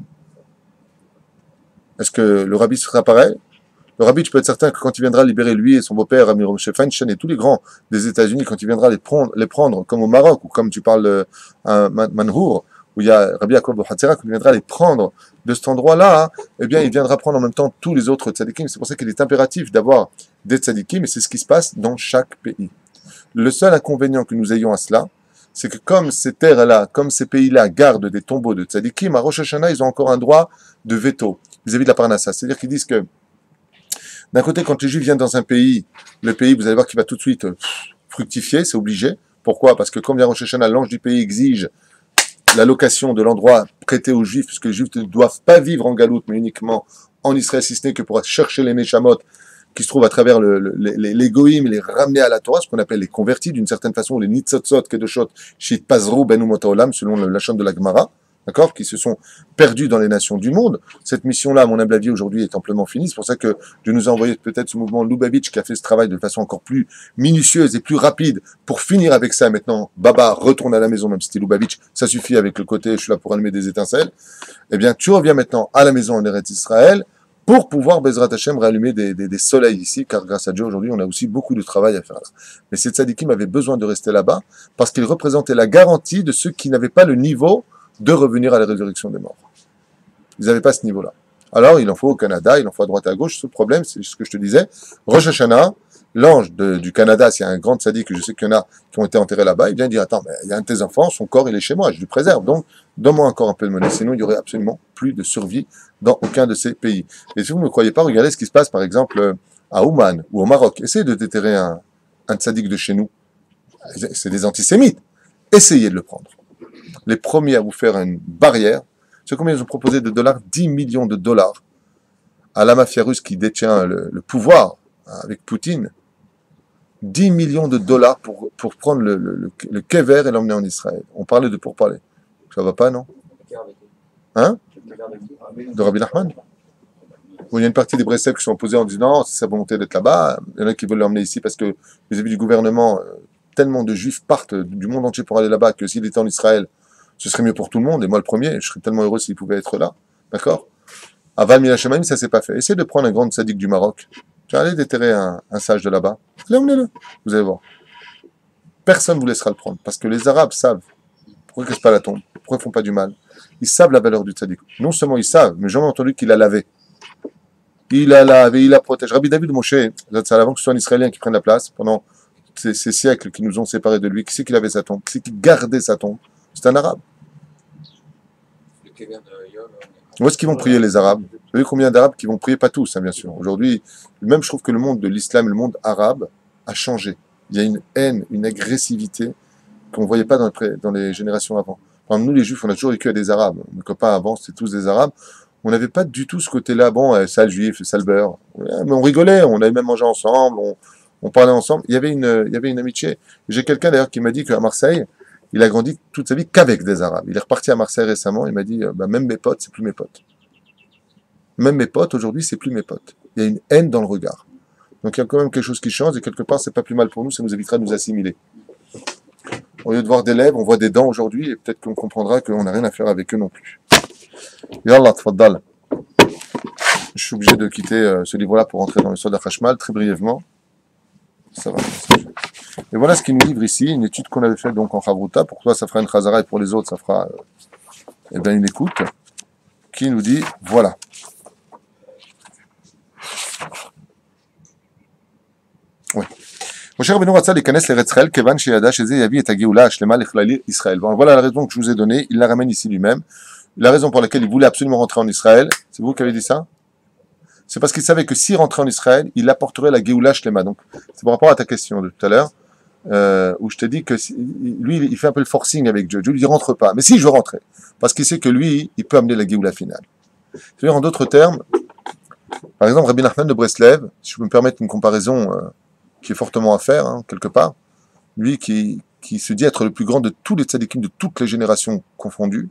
Est-ce que le rabbi sera pareil? Le rabbi, tu peux être certain que quand il viendra libérer lui et son beau-père, Rabbi Moshe Feinstein et tous les grands des États-Unis, quand il viendra les prendre comme au Maroc, ou comme tu parles à Manhour, où il y a Rabbi Yaakov Buchatzira, quand il viendra les prendre de cet endroit-là, eh bien, il viendra prendre en même temps tous les autres tzadikim. C'est pour ça qu'il est impératif d'avoir des tzadikim, et c'est ce qui se passe dans chaque pays. Le seul inconvénient que nous ayons à cela, c'est que comme ces terres-là, comme ces pays-là gardent des tombeaux de tzadikim, à Rosh Hashanah, ils ont encore un droit de veto vis-à-vis de la Parnassa. C'est-à-dire qu'ils disent que, d'un côté, quand les Juifs viennent dans un pays, le pays, vous allez voir qu'il va tout de suite fructifier, c'est obligé. Pourquoi? Parce que comme il y a Rosh Hashanah, l'ange du pays exige l'allocation de l'endroit prêté aux Juifs, puisque les Juifs ne doivent pas vivre en galoute, mais uniquement en Israël, si ce n'est que pour chercher les Neshamot qui se trouvent à travers les goïms, les ramener à la Torah, ce qu'on appelle les convertis, d'une certaine façon, les nitzotzot, kedoshot, shit pazrou ben olam, selon la chaîne de la Gemara, d'accord, qui se sont perdus dans les nations du monde. Cette mission-là, à mon humble avis, aujourd'hui, est amplement finie. C'est pour ça que Dieu nous a envoyé peut-être ce mouvement Lubavitch qui a fait ce travail de façon encore plus minutieuse et plus rapide pour finir avec ça. Maintenant, Baba retourne à la maison, même si c'était Lubavitch, ça suffit avec le côté, je suis là pour allumer des étincelles. Eh bien, tu reviens maintenant à la maison en Eretz Israël. pour pouvoir, Bezrat Hashem, rallumer des soleils ici, car grâce à Dieu, aujourd'hui, on a aussi beaucoup de travail à faire là. Mais ces tzadikim avaient besoin de rester là-bas, parce qu'ils représentaient la garantie de ceux qui n'avaient pas le niveau de revenir à la résurrection des morts. Ils n'avaient pas ce niveau-là. Alors, il en faut au Canada, il en faut à droite et à gauche. Ce problème, c'est ce que je te disais. Rosh Hashanah, l'ange du Canada, s'il y a un grand tzaddik, je sais qu'il y en a qui ont été enterrés là-bas, il vient dire, attends, mais il y a un de tes enfants, son corps, il est chez moi, je le préserve. Donc, donne-moi encore un peu de monnaie. Sinon, il n'y aurait absolument plus de survie dans aucun de ces pays. Et si vous ne me croyez pas, regardez ce qui se passe, par exemple, à Oman ou au Maroc. Essayez de déterrer un tzaddik de chez nous. C'est des antisémites. Essayez de le prendre. Les premiers à vous faire une barrière, c'est combien ils ont proposé de dollars? 10 millions de dollars à la mafia russe qui détient le pouvoir avec Poutine. 10 millions de dollars pour prendre le kever et l'emmener en Israël. On parlait de pourparler. Ça va pas, non? Hein? De Rabbi Nachman? Bon, il y a une partie des Breslev qui sont opposés en disant non, c'est sa volonté d'être là-bas. Il y en a qui veulent l'emmener ici parce que vis-à-vis du gouvernement, tellement de juifs partent du monde entier pour aller là-bas que s'il était en Israël, ce serait mieux pour tout le monde. Et moi, le premier, je serais tellement heureux s'il pouvait être là. D'accord? À Val Minachamaim, ça s'est pas fait. Essayez de prendre un grand sadique du Maroc. Tu vas aller déterrer un sage de là-bas. Allez, emmenez-le. Vous allez voir. Personne ne vous laissera le prendre. Parce que les Arabes savent. Pourquoi ils ne cassent pas la tombe? Pourquoi ils ne font pas du mal? Ils savent la valeur du tzaddik. Non seulement ils savent, mais j'ai jamais entendu qu'il a lavé. Il a lavé, il a protégé. Rabbi David Moshe, c'est avant que ce soit un Israélien qui prenne la place, pendant ces siècles qui nous ont séparés de lui, qui c'est qu'il avait sa tombe? Qui c'est qui gardait sa tombe? C'est un Arabe. Le kever de Yom, Où est-ce qu'ils vont prier les Arabes? Vous savez combien d'Arabes qui vont prier? Pas tous, hein, bien sûr. Aujourd'hui, même je trouve que le monde de l'islam, le monde arabe, a changé. Il y a une haine, une agressivité qu'on ne voyait pas dans les générations avant. Enfin, nous, les Juifs, on a toujours vécu à des Arabes. Mes copains avant, c'était tous des Arabes. On n'avait pas du tout ce côté-là, bon, sale juif, sale beurre. Mais on rigolait, on avait même mangé ensemble, on parlait ensemble. Il y avait une amitié. J'ai quelqu'un d'ailleurs qui m'a dit qu'à Marseille, il a grandi toute sa vie qu'avec des Arabes. Il est reparti à Marseille récemment, il m'a dit, même mes potes, c'est plus mes potes. Même mes potes, aujourd'hui, c'est plus mes potes. Il y a une haine dans le regard. Donc il y a quand même quelque chose qui change, et quelque part, c'est pas plus mal pour nous, ça nous évitera de nous assimiler. Au lieu de voir des lèvres, on voit des dents aujourd'hui, et peut-être qu'on comprendra qu'on n'a rien à faire avec eux non plus. Yallah, tfaddal. Je suis obligé de quitter ce livre-là pour entrer dans le Sod HaChashmal, très brièvement. Ça va. Et voilà ce qu'il nous livre ici, une étude qu'on avait faite donc en Chavruta. Pour toi, ça fera une Chazara, et pour les autres, ça fera une écoute, qui nous dit, voilà. Oui. Moshe Rabbeinu ratza lekanes l'Eretz Israël kevan sheyada sheze yavi et hageoula hashlema lechlali Israël. Bon, voilà la raison que je vous ai donnée. Il la ramène ici lui-même. La raison pour laquelle il voulait absolument rentrer en Israël, c'est vous qui avez dit ça? C'est parce qu'il savait que s'il rentrait en Israël, il apporterait la geoula shlema. Donc, c'est par rapport à ta question de tout à l'heure, où je te dis que lui, il fait un peu le forcing avec Dieu. Dieu lui dit rentre pas. Mais si, je veux rentrer. Parce qu'il sait que lui, il peut amener la geoula finale. C'est-à-dire, en d'autres termes, par exemple, Rabbi Nachman de Breslev, si je peux me permettre une comparaison qui est fortement à faire, hein, quelque part, lui qui se dit être le plus grand de tous les tzadikim de toutes les générations confondues,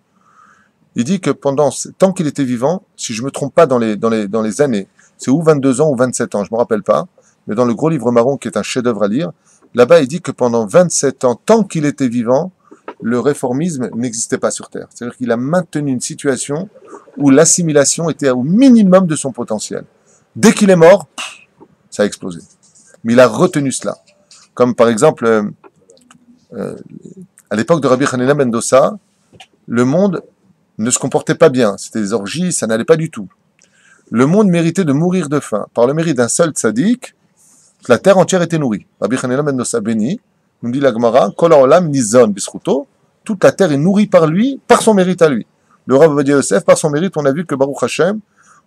il dit que tant qu'il était vivant, si je ne me trompe pas dans les années, c'est ou 22 ans ou 27 ans, je ne me rappelle pas, mais dans le gros livre marron qui est un chef-d'œuvre à lire, là-bas il dit que pendant 27 ans, tant qu'il était vivant, le réformisme n'existait pas sur Terre. C'est-à-dire qu'il a maintenu une situation où l'assimilation était au minimum de son potentiel. Dès qu'il est mort, ça a explosé. Mais il a retenu cela. Comme par exemple, à l'époque de Rabbi Hanina ben Dossa, le monde ne se comportait pas bien. C'était des orgies, ça n'allait pas du tout. Le monde méritait de mourir de faim. Par le mérite d'un seul tzaddik, la terre entière était nourrie. Rabbi Hanina ben Dossa béni, nous dit la Gemara, Kol ha'olam nizon bisruto, toute la terre est nourrie par lui, par son mérite à lui. Le Rav Ovadia Yosef, par son mérite, on a vu que Baruch Hashem,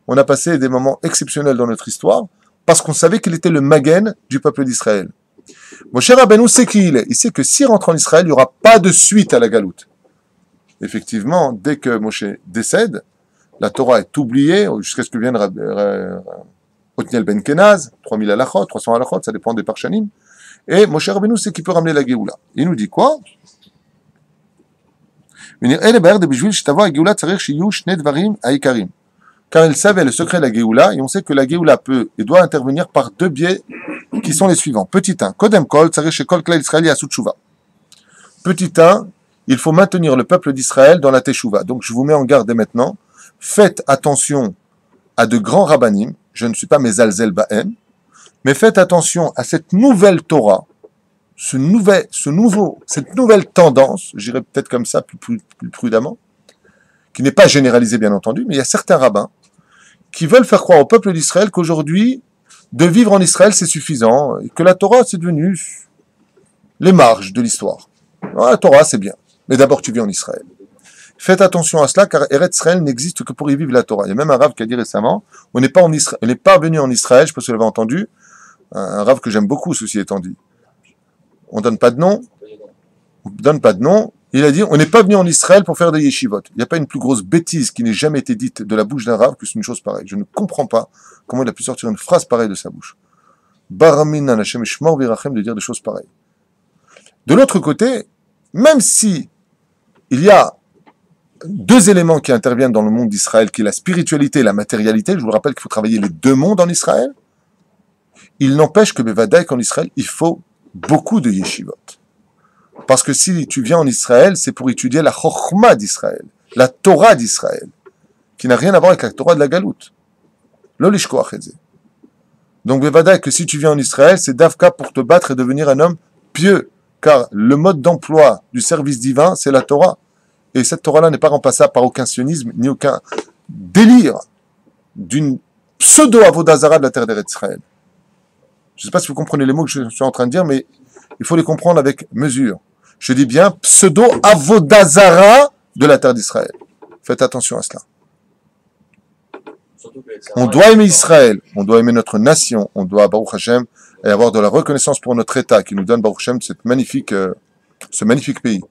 on a passé des moments exceptionnels dans notre histoire, parce qu'on savait qu'il était le Magen du peuple d'Israël. Moshe Rabbeinu sait qui il est. Il sait que s'il rentre en Israël, il n'y aura pas de suite à la galoute. Effectivement, dès que Moshe décède, la Torah est oubliée, jusqu'à ce que vienne Otniel ben Kenaz, 3000 halachot, 300 halachot, ça dépend des parshanim. Et Moshe Rabbeinu sait qu'il peut ramener la Géoula. Il nous dit quoi? Car il savait le secret de la Géoula, et on sait que la Géoula peut et doit intervenir par deux biais qui sont les suivants. Petit 1, Kodem Kol, Tzarech Shekol Klal Israël Yasut Tshuva. Petit 1, il faut maintenir le peuple d'Israël dans la Teshuva. Donc je vous mets en garde dès maintenant, faites attention à de grands rabbanim, je ne suis pas Mezalzel Bahem, mais faites attention à cette nouvelle Torah, cette nouvelle tendance, je dirais peut-être comme ça, plus prudemment, qui n'est pas généralisée bien entendu, mais il y a certains rabbins qui veulent faire croire au peuple d'Israël qu'aujourd'hui, de vivre en Israël, c'est suffisant, et que la Torah, c'est devenu les marges de l'histoire. La Torah, c'est bien, mais d'abord tu vis en Israël. Faites attention à cela, car Eretz Israël n'existe que pour y vivre la Torah. Il y a même un rav qui a dit récemment, on n'est pas venu en Israël, je pense que vous l'avez entendu, un rav que j'aime beaucoup, ceci étant dit. On donne pas de nom, il a dit, on n'est pas venu en Israël pour faire des yeshivot. Il n'y a pas une plus grosse bêtise qui n'ait jamais été dite de la bouche d'un rav que c'est une chose pareille. Je ne comprends pas comment il a pu sortir une phrase pareille de sa bouche. Baramin Hashem Shmor Virachem de dire des choses pareilles. De l'autre côté, même si il y a deux éléments qui interviennent dans le monde d'Israël, qui est la spiritualité et la matérialité, je vous rappelle qu'il faut travailler les deux mondes en Israël, il n'empêche que Bevadaï qu'en Israël, il faut beaucoup de yeshivot. Parce que si tu viens en Israël, c'est pour étudier la Chochma d'Israël, la Torah d'Israël, qui n'a rien à voir avec la Torah de la Galoute. L'olishkoach et zé. Donc, Bevadaï, que si tu viens en Israël, c'est d'Avka pour te battre et devenir un homme pieux. Car le mode d'emploi du service divin, c'est la Torah. Et cette Torah-là n'est pas remplaçable par aucun sionisme, ni aucun délire d'une pseudo-avodazara de la terre d'Eretz Israël. Je ne sais pas si vous comprenez les mots que je suis en train de dire, mais il faut les comprendre avec mesure. Je dis bien pseudo-avodazara de la terre d'Israël. Faites attention à cela. On doit aimer Israël, on doit aimer notre nation, on doit, Baruch Hashem, et avoir de la reconnaissance pour notre État qui nous donne, Baruch Hashem, ce magnifique pays.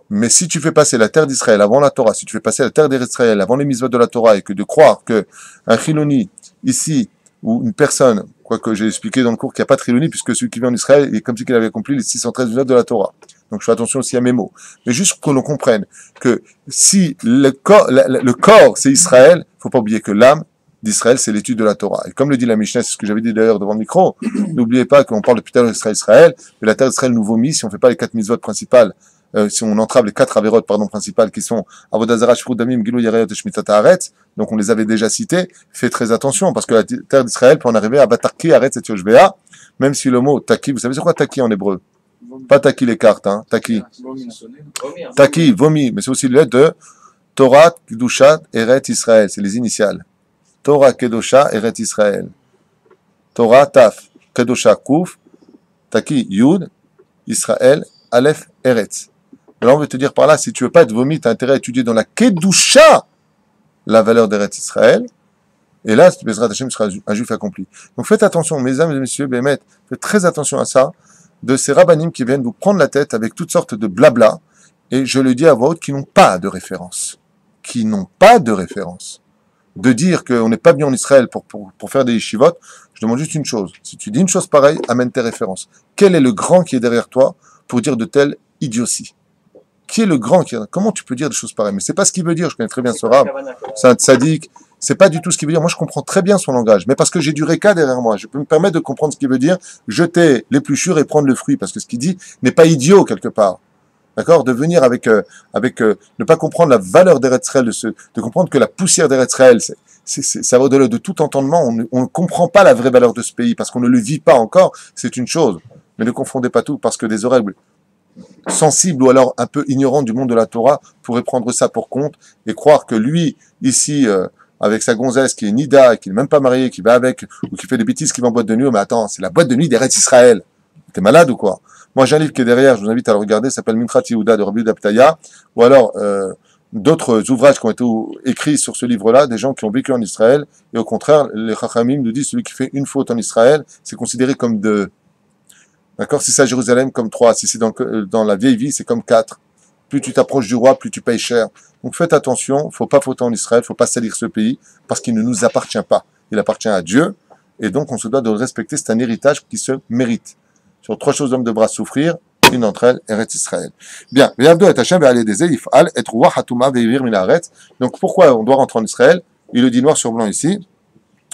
Mais si tu fais passer la terre d'Israël avant la Torah, si tu fais passer la terre d'Israël avant les mitzvot de la Torah, et que de croire qu'un Chiloni, ici, ou une personne, quoique j'ai expliqué dans le cours qu'il n'y a pas de Chiloni, puisque celui qui vit en Israël est comme si il avait accompli les 613 mitzvot de la Torah. Donc je fais attention aussi à mes mots. Mais juste pour que l'on comprenne que si le corps c'est Israël, il ne faut pas oublier que l'âme d'Israël, c'est l'étude de la Torah. Et comme le dit la Mishnah, c'est ce que j'avais dit d'ailleurs devant le micro, n'oubliez pas qu'on parle depuis tout à l'heure d'Israël, mais la terre d'Israël nous vomit si on ne fait pas les 4 mitzvot principales, si on entrave les 4 avérotes, principales, qui sont Avodazara, Shfrut Damim, Gilou Yarayot et Shmitat Haaretz, donc on les avait déjà cités, faites très attention, parce que la terre d'Israël peut en arriver à Batarki, Haaretz et Yoshbea, même si le mot Taki, vous savez c'est quoi Taki en hébreu? Pas Taki les cartes, hein, Taki. Taki, vomi, mais c'est aussi le lettre de Torah, Kedusha, Eret Israël, c'est les initiales. Torah, Kedusha, Eret Israël. Torah, Taf, Kedusha, Kouf, Taki, Yud, Israël, Aleph, Eretz. Alors on veut te dire par là, si tu veux pas être vomi, tu as intérêt à étudier dans la Kedusha la valeur d'Eretz Israël. Et là, Bezrat Hashem sera un juif accompli. Donc faites attention, mesdames et messieurs, Bémet, faites très attention à ça, de ces rabbanim qui viennent vous prendre la tête avec toutes sortes de blabla, et je le dis à voix haute, qui n'ont pas de référence. Qui n'ont pas de référence. De dire qu'on n'est pas venu en Israël pour faire des yeshivot, je demande juste une chose. Si tu dis une chose pareille, amène tes références. Quel est le grand qui est derrière toi pour dire de telles idioties? Qui est le grand qui... Comment tu peux dire des choses pareilles? Mais c'est pas ce qu'il veut dire, je connais très bien ce rab. C'est un tzaddik. C'est pas du tout ce qu'il veut dire. Moi, je comprends très bien son langage. Mais parce que j'ai du réka derrière moi, je peux me permettre de comprendre ce qu'il veut dire, jeter l'épluchure et prendre le fruit. Parce que ce qu'il dit n'est pas idiot quelque part. D'accord? De venir ne pas comprendre la valeur d'Eretz Israël, de comprendre que la poussière d'Eretz Israël, ça va au-delà de tout entendement. On ne comprend pas la vraie valeur de ce pays parce qu'on ne le vit pas encore. C'est une chose. Mais ne confondez pas tout parce que des oreilles sensibles ou alors un peu ignorants du monde de la Torah pourraient prendre ça pour compte et croire que lui, ici, avec sa gonzesse qui est Nida, qui n'est même pas mariée, qui va avec, ou qui fait des bêtises, qui va en boîte de nuit, mais attends, c'est la boîte de nuit d'Eretz Israël. T'es malade ou quoi? Moi, j'ai un livre qui est derrière, je vous invite à le regarder, ça s'appelle Minchat Yehuda de Rabbi Yehuda Ptaya, ou alors d'autres ouvrages qui ont été écrits sur ce livre-là, des gens qui ont vécu en Israël, et au contraire, les Chachamim nous disent celui qui fait une faute en Israël, c'est considéré comme 2. D'accord? Si c'est à Jérusalem, comme 3. Si c'est dans la vieille vie, c'est comme 4. Plus tu t'approches du roi, plus tu payes cher. Donc faites attention, faut pas fauter en Israël, faut pas salir ce pays, parce qu'il ne nous appartient pas. Il appartient à Dieu, et donc on se doit de le respecter, c'est un héritage qui se mérite. Sur 3 choses d'homme de bras souffrir, une d'entre elles, Eretz Israël. Bien, donc pourquoi on doit rentrer en Israël? Il le dit noir sur blanc ici,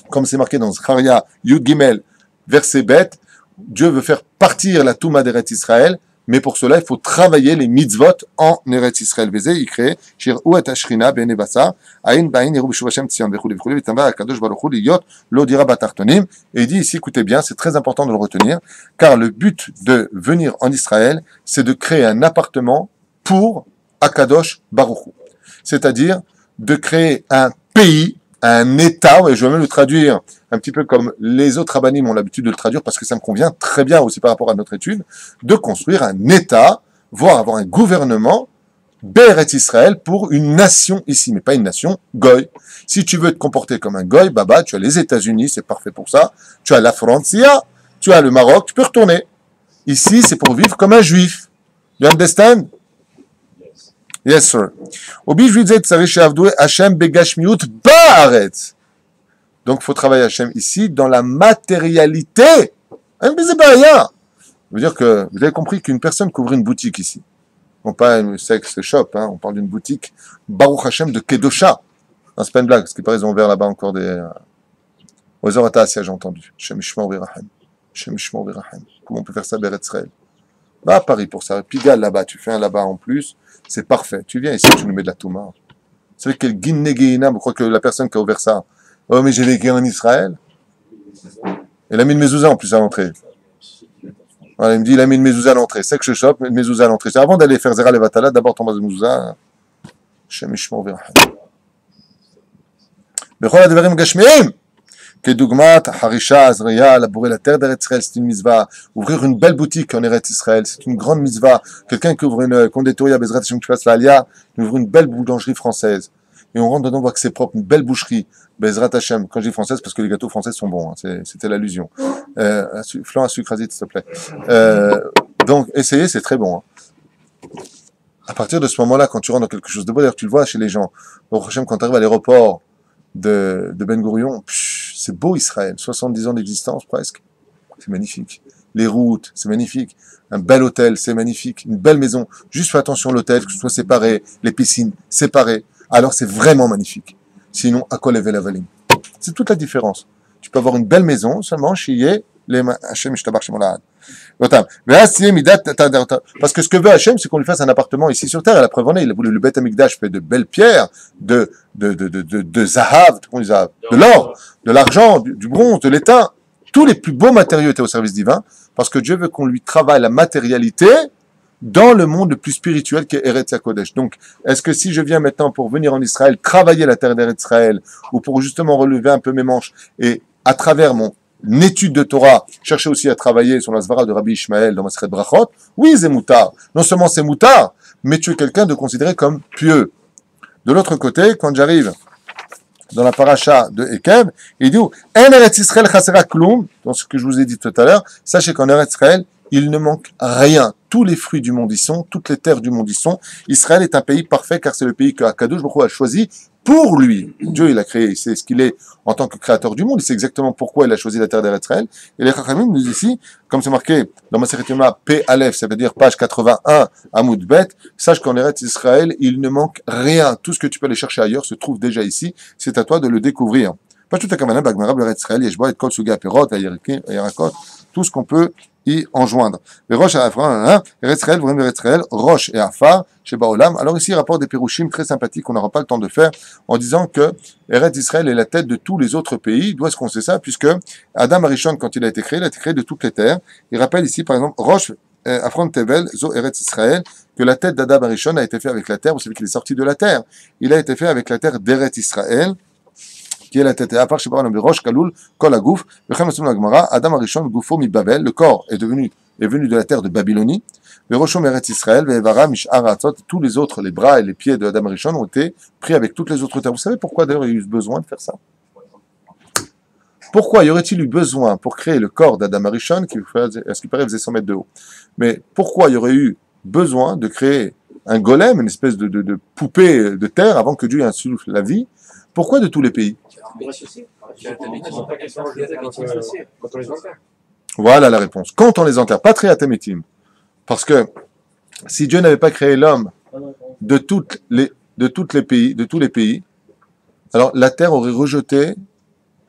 comme c'est marqué dans Zacharia Yud Gimel, verset bête, Dieu veut faire partir la Touma d'Eretz Israël Mais pour cela, il faut travailler les mitzvot en Eretz Israël. Vezeh, il crée, shir ou et ashrina, bene basar, aïn baïn, yeru b'shuv Hashem tzion, vechou vechou, v'tamba akadosh baruch hu liyot, lo dira batartonim. Et il dit ici, écoutez bien, c'est très important de le retenir, car le but de venir en Israël, c'est de créer un appartement pour Akadosh baruch hu. C'est-à-dire de créer un pays, un État, et je vais même le traduire un petit peu comme les autres rabbinim ont l'habitude de le traduire, parce que ça me convient très bien aussi par rapport à notre étude, de construire un État, voire avoir un gouvernement, Beret Israël, pour une nation ici, mais pas une nation goy. Si tu veux te comporter comme un goy, baba, tu as les États-Unis, c'est parfait pour ça, tu as la Francia, tu as le Maroc, tu peux retourner. Ici, c'est pour vivre comme un juif. You understand? Yes, sir. Donc, il faut travailler Hachem ici dans la matérialité. Mais c'est pas rien. Ça veut dire que vous avez compris qu'une personne qui ouvre une boutique ici, non pas une sex shop, hein, on parle d'une boutique Baruch Hashem de Kedosha. Non, c'est pas une blague, parce qu'il paraît qu'ils ont ouvert là-bas encore des. Aux Oratas, j'ai entendu. Shem Ishmael Virahem. Shem Ishmael Virahem. Comment on peut faire ça, Beret Israël? Va à Paris pour ça. Pigalle là-bas, tu fais un là-bas en plus. C'est parfait. Tu viens ici, tu nous mets de la touma. Vous savez quel guinné vous croyez que la personne qui a ouvert ça, oh mais j'ai vécu en Israël. Il a mis une mezouza en plus à l'entrée. Voilà, il me dit il a mis une mezouza à l'entrée. C'est que je chope, une mezouza à l'entrée. C'est avant d'aller faire Zera Levatala, d'abord ton mezouza. Shem Ishmael Virahem. Bechol Advarim Gashmiim. Kedugmat, Harisha, Azriya, labourer la terre d'Eretz Israël, c'est une mitzvah. Ouvrir une belle boutique en Eretz Israël, c'est une grande mitzvah. Quelqu'un qui ouvre une conditoria, Bezrat Hashem, qui fasse l'Alia, il ouvre une belle boulangerie française. Et on rentre dedans, on voit que c'est propre, une belle boucherie. Bezrat Hashem, quand je dis française, parce que les gâteaux français sont bons, hein, c'était l'allusion. Flan à sucre s'il te plaît. Donc, essayez, c'est très bon. Hein. À partir de ce moment-là, quand tu rentres dans quelque chose de beau, d'ailleurs, tu le vois chez les gens. Au Hashem, quand tu arrives à l'aéroport de Ben Gurion, c'est beau Israël, 70 ans d'existence presque, c'est magnifique. Les routes, c'est magnifique. Un bel hôtel, c'est magnifique. Une belle maison, juste fais attention à l'hôtel, que ce soit séparé, les piscines séparées. Alors c'est vraiment magnifique. Sinon, à quoi lever la valine? C'est toute la différence. Tu peux avoir une belle maison, seulement chier les Hachem Ishtabar Shemolad. Parce que ce que veut Hachem, c'est qu'on lui fasse un appartement ici sur terre. Et la preuve en est, il a voulu le Beth Amikdash fait de belles pierres, de zahav, de l'or, de l'argent, du bronze, de l'étain. Tous les plus beaux matériaux étaient au service divin, parce que Dieu veut qu'on lui travaille la matérialité dans le monde le plus spirituel qui est Eretz HaKodesh. Donc, est-ce que si je viens maintenant pour venir en Israël, travailler la terre d'Eretz Israël, ou pour justement relever un peu mes manches, et à travers mon étude de Torah, chercher aussi à travailler sur la Svara de Rabbi Ishmael dans Maseret Brachot, oui, c'est moutard. Non seulement c'est moutard, mais tu es quelqu'un de considéré comme pieux. De l'autre côté, quand j'arrive dans la paracha de Ekev, il dit, En Eretz Israël chasera kloum, dans ce que je vous ai dit tout à l'heure, sachez qu'en Eretz Israël, il ne manque rien. Tous les fruits du monde y sont, toutes les terres du monde y sont. Israël est un pays parfait car c'est le pays que Akadosh Baruch Hu a choisi pour lui. Dieu, il a créé, il sait ce qu'il est en tant que créateur du monde, il sait exactement pourquoi il a choisi la terre d'Eretz Israël. Et les Chachamim nous disent ici, comme c'est marqué dans Masechet Yoma, P Aleph, ça veut dire page 81, Amoud Bet, sache qu'en Eretz Israël, il ne manque rien. Tout ce que tu peux aller chercher ailleurs se trouve déjà ici. C'est à toi de le découvrir. Pas tout à Kavana, Bagmara, Eretz Israël, Yeshboa, et Kol Suga, Perot, Ayarakot, tout ce qu'on peut y enjoindre. Les roches à Afar, Eretz Israël, vraiment Eretz Israël, roche et Afar, chez Baolam. Alors ici, rapport des Pérouchim très sympathique, on n'aura pas le temps de faire, en disant que Eretz Israël est la tête de tous les autres pays. D'où est-ce qu'on sait ça? Puisque Adam Arishon, quand il a été créé de toutes les terres. Il rappelle ici, par exemple, roche, Afron Tevel, Zo Eretz Israël, que la tête d'Adam Arishon a été faite avec la terre. Vous savez qu'il est sorti de la terre. Il a été fait avec la terre d'Eretz Israël, qui est la tête. À part chez Baran, Roche, Kaloul, Kol Agouf, Adam Arishon, Goufo, Mi Babel, le corps est venu de la terre de Babylonie. Le Roshom Eretz Israël, Ve'evara, Mish'ar Atzot, tous les autres, les bras et les pieds de Adam Arishon ont été pris avec toutes les autres terres. Vous savez pourquoi d'ailleurs il y a eu besoin de faire ça? Pourquoi y aurait-il eu besoin pour créer le corps d'Adam Arishon, qui, à ce qui paraît, faisait 100 mètres de haut? Mais pourquoi il y aurait eu besoin de créer un golem, une espèce de poupée de terre, avant que Dieu insuffle la vie? Pourquoi de tous les pays? Voilà la réponse. Quand on les enterre, pas très atémétim. Parce que si Dieu n'avait pas créé l'homme de tous les pays, alors la terre aurait rejeté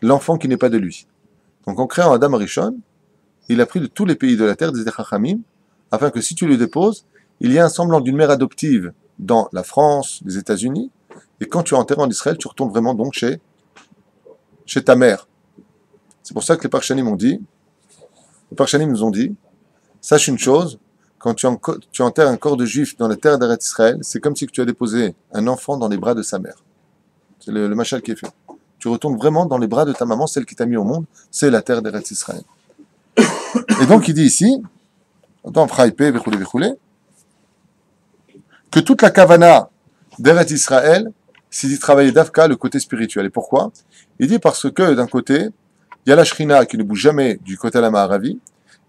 l'enfant qui n'est pas de lui. Donc en créant Adam Arishon, il a pris de tous les pays de la terre des Chachamim, afin que si tu le déposes, il y ait un semblant d'une mère adoptive dans la France, les États-Unis, et quand tu es enterré en Israël, tu retournes vraiment donc chez ta mère. C'est pour ça que les Parshanim nous ont dit, sache une chose, quand tu enterres un corps de juif dans la terre d'Eretz Israël, c'est comme si tu as déposé un enfant dans les bras de sa mère. C'est le machal qui est fait. Tu retournes vraiment dans les bras de ta maman, celle qui t'a mis au monde, c'est la terre d'Eretz Israël. Et donc il dit ici, dans Fraïpé, que toute la kavana d'Eretz Israël, c'est d'y travailler d'Afka le côté spirituel. Et pourquoi? Il dit parce que d'un côté, il y a la Shrina qui ne bouge jamais du côté de la Maharavi,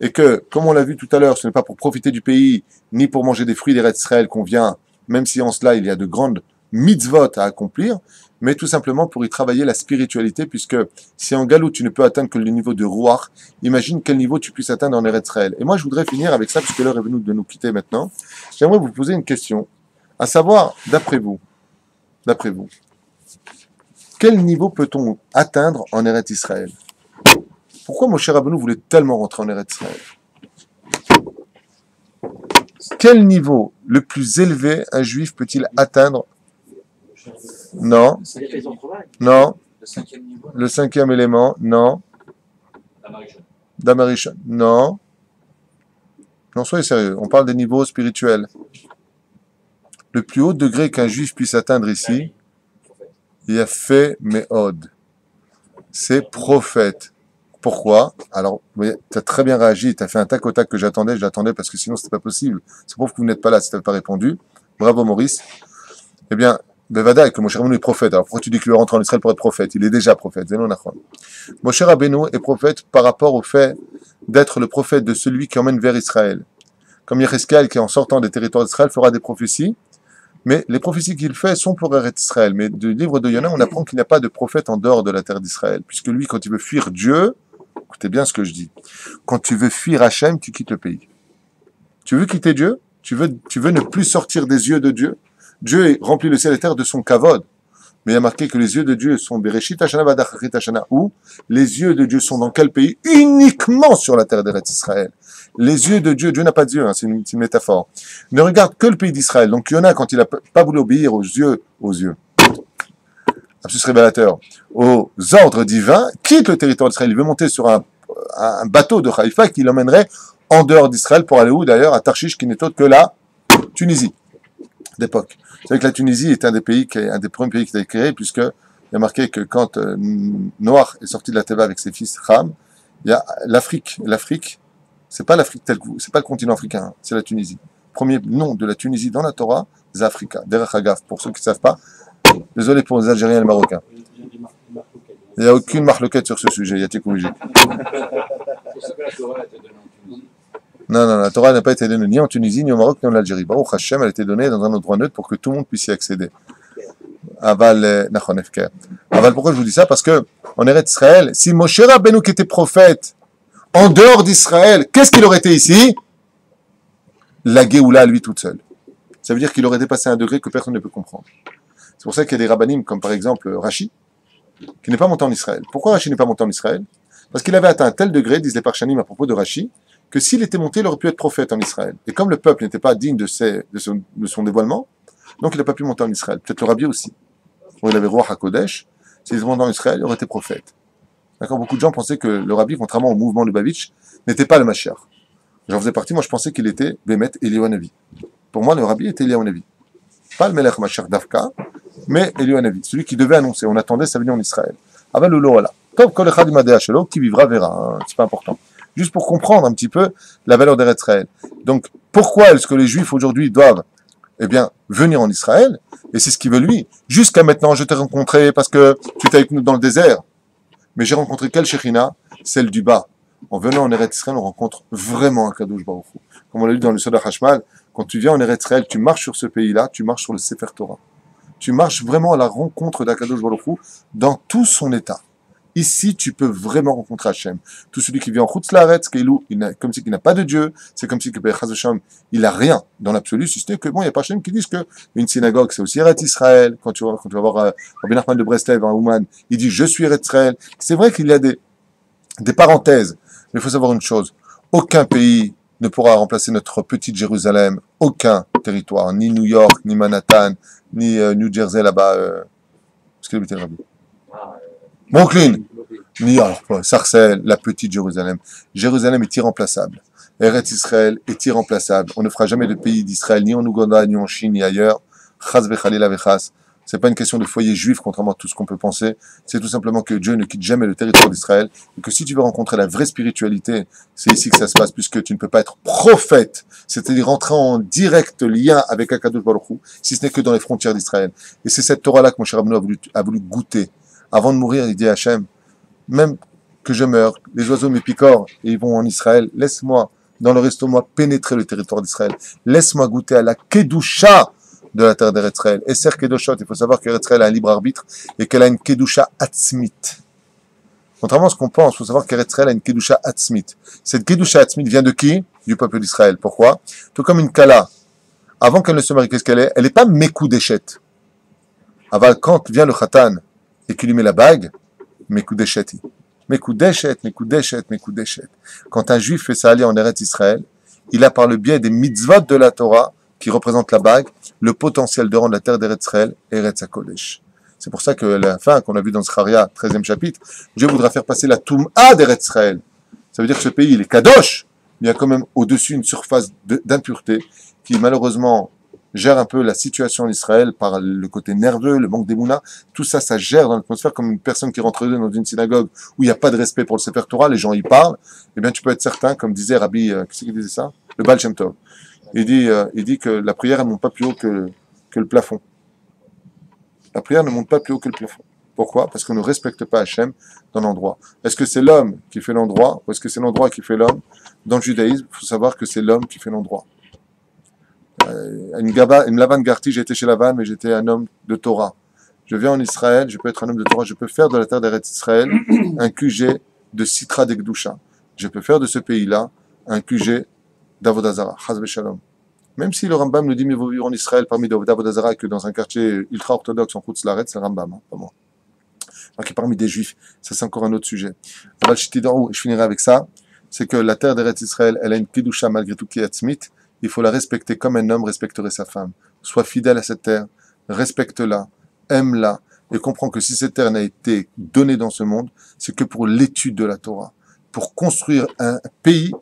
et que, comme on l'a vu tout à l'heure, ce n'est pas pour profiter du pays, ni pour manger des fruits d'Eretz Israël qu'on vient, même si en cela il y a de grandes mitzvot à accomplir, mais tout simplement pour y travailler la spiritualité, puisque si en Galou tu ne peux atteindre que le niveau de Ruach, imagine quel niveau tu puisses atteindre en Eretz Israël. Et moi je voudrais finir avec ça, puisque l'heure est venue de nous quitter maintenant. J'aimerais vous poser une question, à savoir, d'après vous, quel niveau peut-on atteindre en Eretz Israël? Pourquoi Moshe Rabbeinu voulait tellement rentrer en Eretz Israël? Quel niveau le plus élevé un juif peut-il atteindre? Non, non. Le cinquième niveau. Le cinquième élément, non. Damarishon, non. Non, soyez sérieux, on parle des niveaux spirituels. Le plus haut degré qu'un juif puisse atteindre ici, il a fait Meod. C'est prophète. Pourquoi? Alors, tu as très bien réagi, tu as fait un tac au tac que j'attendais parce que sinon c'était pas possible. C'est pour que vous n'êtes pas là si tu n'avez pas répondu. Bravo Maurice. Eh bien, Bevada, que Moshe Rabbeinu est prophète. Alors pourquoi tu dis qu'il veut rentrer en Israël pour être prophète? Il est déjà prophète. Moshe Rabbeinu est prophète par rapport au fait d'être le prophète de celui qui emmène vers Israël. Comme Yecheskel qui en sortant des territoires d'Israël fera des prophéties, mais les prophéties qu'il fait sont pour Eretz Israël. Mais du livre de Yona, on apprend qu'il n'y a pas de prophète en dehors de la terre d'Israël, puisque lui, quand il veut fuir Dieu, écoutez bien ce que je dis, quand tu veux fuir Hachem, tu quittes le pays. Tu veux quitter Dieu? Tu veux ne plus sortir des yeux de Dieu? Dieu remplit le ciel et la terre de son kavod. Mais il y a marqué que les yeux de Dieu sont Bereshit Hashana Vadachrit Hashana. Où les yeux de Dieu sont dans quel pays? Uniquement sur la terre d'Eretz Israël. Les yeux de Dieu, Dieu n'a pas d'yeux, hein, c'est une métaphore. Ne regarde que le pays d'Israël. Donc Yona, quand il n'a pas voulu obéir aux yeux, absus révélateur, aux ordres divins, quitte le territoire d'Israël. Il veut monter sur un bateau de Haïfa qui l'emmènerait en dehors d'Israël pour aller où d'ailleurs? À Tarshish, qui n'est autre que la Tunisie d'époque. Vous savez que la Tunisie est un des premiers pays qui a été créé, puisque il y a marqué que quand Noach est sorti de la Teva avec ses fils Ham, il y a l'Afrique. L'Afrique, c'est pas l'Afrique c'est pas le continent africain, hein, c'est la Tunisie. Premier nom de la Tunisie dans la Torah, Zafrika, Derech Hagaf, pour ceux qui ne savent pas. Désolé pour les Algériens et les Marocains. Il n'y a aucune marloquette sur ce sujet, il y a Tikoujik. Non, la Torah n'a pas été donnée ni en Tunisie, ni au Maroc, ni en Algérie. Baruch Hashem, elle a été donnée dans un endroit neutre pour que tout le monde puisse y accéder. Aval, pourquoi je vous dis ça? Parce que, en Eretz Israël, si Moshe Rabbeinu qui était prophète, en dehors d'Israël, qu'est-ce qu'il aurait été ici? La Géoula, lui, toute seule. Ça veut dire qu'il aurait dépassé un degré que personne ne peut comprendre. C'est pour ça qu'il y a des rabbanim, comme par exemple Rashi, qui n'est pas monté en Israël. Pourquoi Rashi n'est pas monté en Israël? Parce qu'il avait atteint un tel degré, disent les Parshanim à propos de Rashi, que s'il était monté, il aurait pu être prophète en Israël. Et comme le peuple n'était pas digne de son dévoilement, donc il n'a pas pu monter en Israël. Peut-être le Rabbi aussi. Bon, il avait roi HaKodesh, s'il était monté en Israël, il aurait été prophète. D'accord? Beaucoup de gens pensaient que le Rabbi, contrairement au mouvement Lubavitch, n'était pas le Mashiach. J'en faisais partie, moi je pensais qu'il était Bémet Eliyahu Hanavi. Pour moi, le Rabbi était Eliyahu Hanavi. Pas le Melech Mashiach Davka, mais Eliyahu Hanavi. Celui qui devait annoncer. On attendait sa venue en Israël. Aval Ulo Ala. Top Kol Echad Imadea Shelo, qui vivra verra. C'est pas important. Juste pour comprendre un petit peu la valeur d'Eretz Israël. Donc, pourquoi est-ce que les Juifs aujourd'hui doivent, venir en Israël? Et c'est ce qu'il veut lui. Jusqu'à maintenant, je t'ai rencontré parce que tu étais avec nous dans le désert. Mais j'ai rencontré quelle Shekhinah? Celle du bas. En venant en Eretz Israël, on rencontre vraiment un Kadosh Baruch Hu. Comme on l'a lu dans le Soda Hashmal, quand tu viens en Eretz Israël, tu marches sur ce pays-là, tu marches sur le Sefer Torah. Tu marches vraiment à la rencontre d'Akadosh Baruch Hu dans tout son état. Ici, tu peux vraiment rencontrer Hachem. Tout celui qui vit en Chutz Laaretz, comme si il n'a pas de Dieu, c'est comme si il n'a rien dans l'absolu, si ce n'est que il y a pas Hachem qui disent que une synagogue, c'est aussi Eretz Israël. Quand tu vas voir Rabbi Nachman de Breslev, un Ouman, il dit je suis Eretz Israël. C'est vrai qu'il y a des parenthèses, mais il faut savoir une chose. Aucun pays ne pourra remplacer notre petite Jérusalem. Aucun territoire, ni New York, ni Manhattan, ni New Jersey là-bas. Parce qu'il habitait Rabbi. Ah, Brooklyn, New York, Sarcelles, la petite Jérusalem. Jérusalem est irremplaçable. Eretz Israël est irremplaçable. On ne fera jamais de pays d'Israël, ni en Ouganda, ni en Chine, ni ailleurs. Chas vechalila vechas. C'est pas une question de foyer juif, contrairement à tout ce qu'on peut penser. C'est tout simplement que Dieu ne quitte jamais le territoire d'Israël. Et que si tu veux rencontrer la vraie spiritualité, c'est ici que ça se passe, puisque tu ne peux pas être prophète, c'est-à-dire rentrer en direct lien avec Akadosh Baruch Hu, si ce n'est que dans les frontières d'Israël. Et c'est cette Torah-là que mon cher Rabbeinu a voulu goûter. Avant de mourir, il dit à Hachem, même que je meure, les oiseaux m'épicorent et ils vont en Israël, laisse-moi, dans leur estomac, pénétrer le territoire d'Israël. Laisse-moi goûter à la Kedusha de la terre d'Eretz Israël. Et Ser Kedoshot, il faut savoir qu'Eretz Israël a un libre arbitre et qu'elle a une Kedusha Atzmit. Contrairement à ce qu'on pense, il faut savoir qu'Eretz Israël a une Kedusha Atzmit. Cette Kedusha Atzmit vient de qui? Du peuple d'Israël. Pourquoi? Tout comme une Kala. Avant qu'elle ne se marie, qu'est-ce qu'elle est? Elle n'est pas Mekoudeshet. Aval, quand vient le Khatan et qu'il lui met la bague, Mekoudeshet. Mekoudeshet, Mekoudeshet, Mekoudeshet. Quand un juif fait sa alliance en Eretz Israël, il a par le biais des mitzvot de la Torah, qui représente la bague, le potentiel de rendre la terre d'Eretz Israël Eretz HaKodesh. C'est pour ça que la fin qu'on a vu dans Zacharia, 13e chapitre, Dieu voudra faire passer la Toum'a d'Eretz Israël. Ça veut dire que ce pays, il est Kadosh, mais il y a quand même au-dessus une surface d'impureté qui malheureusement gère un peu la situation en Israël par le côté nerveux, le manque d'émouna. Tout ça, ça gère dans l'atmosphère comme une personne qui rentre dans une synagogue où il n'y a pas de respect pour le Sefer Torah, les gens y parlent. Eh bien, tu peux être certain, comme disait Rabbi, qui c'est qui disait ça? Le Baal Shem Tov. Il dit que la prière ne monte pas plus haut que le plafond. La prière ne monte pas plus haut que le plafond. Pourquoi? Parce qu'on ne respecte pas Hachem dans l'endroit. Est-ce que c'est l'homme qui fait l'endroit ou est-ce que c'est l'endroit qui fait l'homme? Dans le judaïsme, il faut savoir que c'est l'homme qui fait l'endroit. Une Lavan Garti, j'ai été chez Lavan, mais j'étais un homme de Torah. Je viens en Israël, je peux être un homme de Torah, je peux faire de la terre d'Eretz Israël un QG de Sitra d'Ekdusha. Je peux faire de ce pays-là un QG d'Avodah Zarah, Chas v'Shalom. Même si le Rambam nous dit mieux vaut vivre en Israël parmi d'Avodah Zarah que dans un quartier ultra-orthodoxe en Chutz Laaretz, c'est le Rambam, hein, pas moi. Donc parmi des Juifs, ça c'est encore un autre sujet. Alors, je finirai avec ça, c'est que la terre d'Eretz Israël, elle a une Kedusha malgré tout qui est Atzmit, il faut la respecter comme un homme respecterait sa femme. Sois fidèle à cette terre, respecte-la, aime-la, et comprends que si cette terre n'a été donnée dans ce monde, c'est que pour l'étude de la Torah, pour construire un pays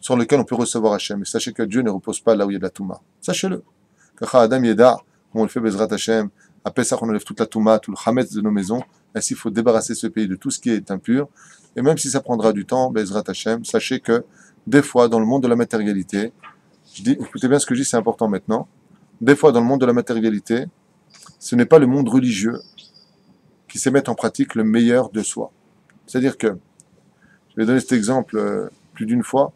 sur lequel on peut recevoir Hachem. Et sachez que Dieu ne repose pas là où il y a de la Touma. Sachez-le. Kacha Adam Yeda, comme on le fait Bezrat Hachem, à Pessah on enlève toute la Touma, tout le Hametz de nos maisons, ainsi il faut débarrasser ce pays de tout ce qui est impur. Et même si ça prendra du temps, Bezrat Hachem, sachez que des fois dans le monde de la matérialité, je dis, écoutez bien ce que je dis, c'est important maintenant, des fois dans le monde de la matérialité, ce n'est pas le monde religieux qui sait mettre en pratique le meilleur de soi. C'est-à-dire que, je vais donner cet exemple plus d'une fois.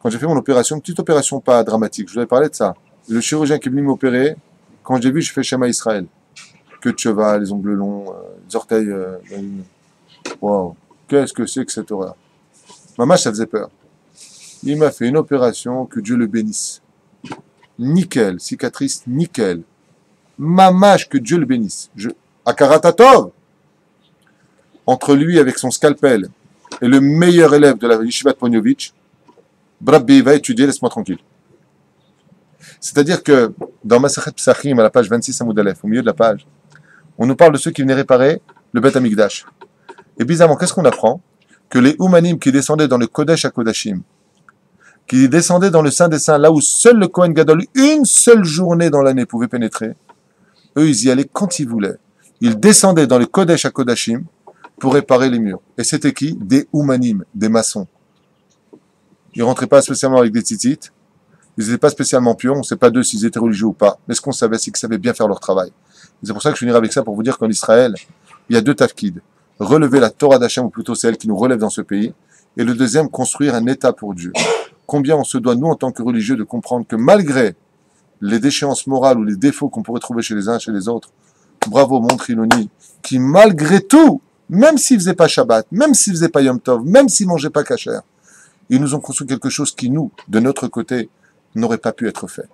Quand j'ai fait mon opération, une petite opération pas dramatique, je vous avais parlé de ça. Le chirurgien qui est venu m'opérer, quand j'ai vu, je fais Shema Israël. Queue de cheval, les ongles longs, les orteils. Waouh, qu'est-ce que c'est que cette horreur? Maman, ça faisait peur. Il m'a fait une opération, que Dieu le bénisse. Nickel, cicatrice, nickel. Mamache, que Dieu le bénisse. Akaratatov, entre lui avec son scalpel et le meilleur élève de la Yeshiva de Ponyovitch, Brabbi va étudier, laisse-moi tranquille. C'est-à-dire que dans Masachet Psachim, à la page 26 à Moudalef, au milieu de la page, on nous parle de ceux qui venaient réparer le Beth Amikdash. Et bizarrement, qu'est-ce qu'on apprend? Que les Oumanim qui descendaient dans le Kodesh à Kodashim, qui descendaient dans le Saint des Saints, là où seul le Kohen Gadol, une seule journée dans l'année, pouvait pénétrer, eux, ils y allaient quand ils voulaient. Ils descendaient dans le Kodesh à Kodashim pour réparer les murs. Et c'était qui? Des Oumanim, des maçons. Ils ne rentraient pas spécialement avec des titites. Ils n'étaient pas spécialement pieux. On ne sait pas d'eux s'ils étaient religieux ou pas. Mais ce qu'on savait, c'est qu'ils savaient bien faire leur travail. Et c'est pour ça que je finirai avec ça pour vous dire qu'en Israël, il y a deux tafkids. Relever la Torah d'Hachem, ou plutôt celle qui nous relève dans ce pays. Et le deuxième, construire un État pour Dieu. Combien on se doit, nous, en tant que religieux, de comprendre que malgré les déchéances morales ou les défauts qu'on pourrait trouver chez les uns et chez les autres, bravo, mon Triloni, qui malgré tout, même s'ils ne faisaient pas Shabbat, même s'ils ne faisaient pas Yom Tov, même s'ils ne mangeaient pas Kasher, ils nous ont construit quelque chose qui, nous, de notre côté, n'aurait pas pu être fait.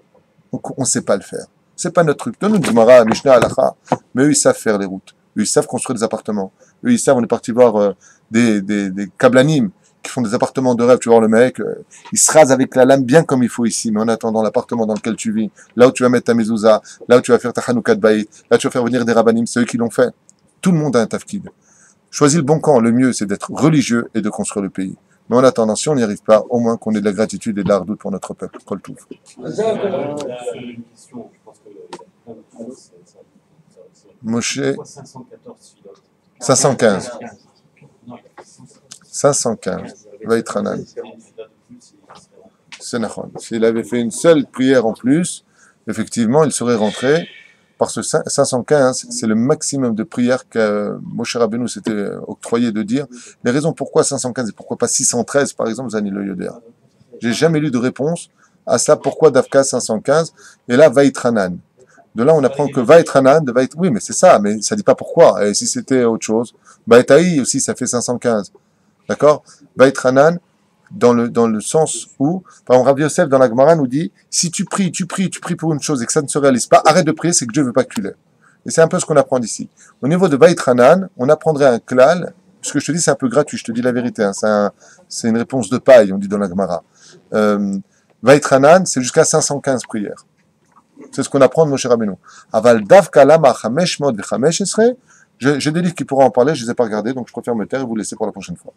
Donc, on ne sait pas le faire. C'est pas notre truc. Donne-nous Gemara, Mishnah, Halacha, mais eux, ils savent faire les routes. Eux, ils savent construire des appartements. Eux, ils savent, on est parti voir des kablanim qui font des appartements de rêve, tu vois le mec, il se rase avec la lame bien comme il faut ici, mais en attendant l'appartement dans lequel tu vis, là où tu vas mettre ta mezouza, là où tu vas faire ta Hanouka de Baït, là où tu vas faire venir des rabbanim, c'est eux qui l'ont fait. Tout le monde a un tafkid. Choisis le bon camp, le mieux c'est d'être religieux et de construire le pays. Mais en attendant, si on n'y arrive pas, au moins qu'on ait de la gratitude et de la redoute pour notre peuple. Kol Touv. Une question, je pense que plein de choses, Moshe, pourquoi 514 filotes 515. Non, 515. Vaïtranan. C'est Nachon. S'il avait fait une seule prière en plus, effectivement, il serait rentré. Parce que 515, c'est le maximum de prières que Moshe Rabbeinu s'était octroyé de dire. Les raisons pourquoi 515 et pourquoi pas 613, par exemple, Zani le Yoder. J'ai jamais lu de réponse à ça. Pourquoi Dafka 515 et là Vaïtranan. De là, on apprend que Vaïtranan, oui, mais c'est ça, mais ça dit pas pourquoi. Et si c'était autre chose, Vaïtaï aussi, ça fait 515. D'accord? Vaïtranan, dans le sens où, par exemple, Rabbi Yosef dans la Gemara nous dit, si tu pries pour une chose et que ça ne se réalise pas, arrête de prier, c'est que Dieu veut pas que tu l'aies. Et c'est un peu ce qu'on apprend d'ici. Au niveau de Vaïtranan, on apprendrait un klal, ce que je te dis, c'est un peu gratuit, je te dis la vérité, hein, c'est une réponse de paille, on dit dans la Gemara. Vaïtranan, c'est jusqu'à 515 prières. C'est ce qu'on apprend de Moshe Rabbeinu. Aval davka lama chamesh mod v'chamesh esrei. J'ai des livres qui pourront en parler, je les ai pas regardés, donc je préfère me taire et vous laisser pour la prochaine fois.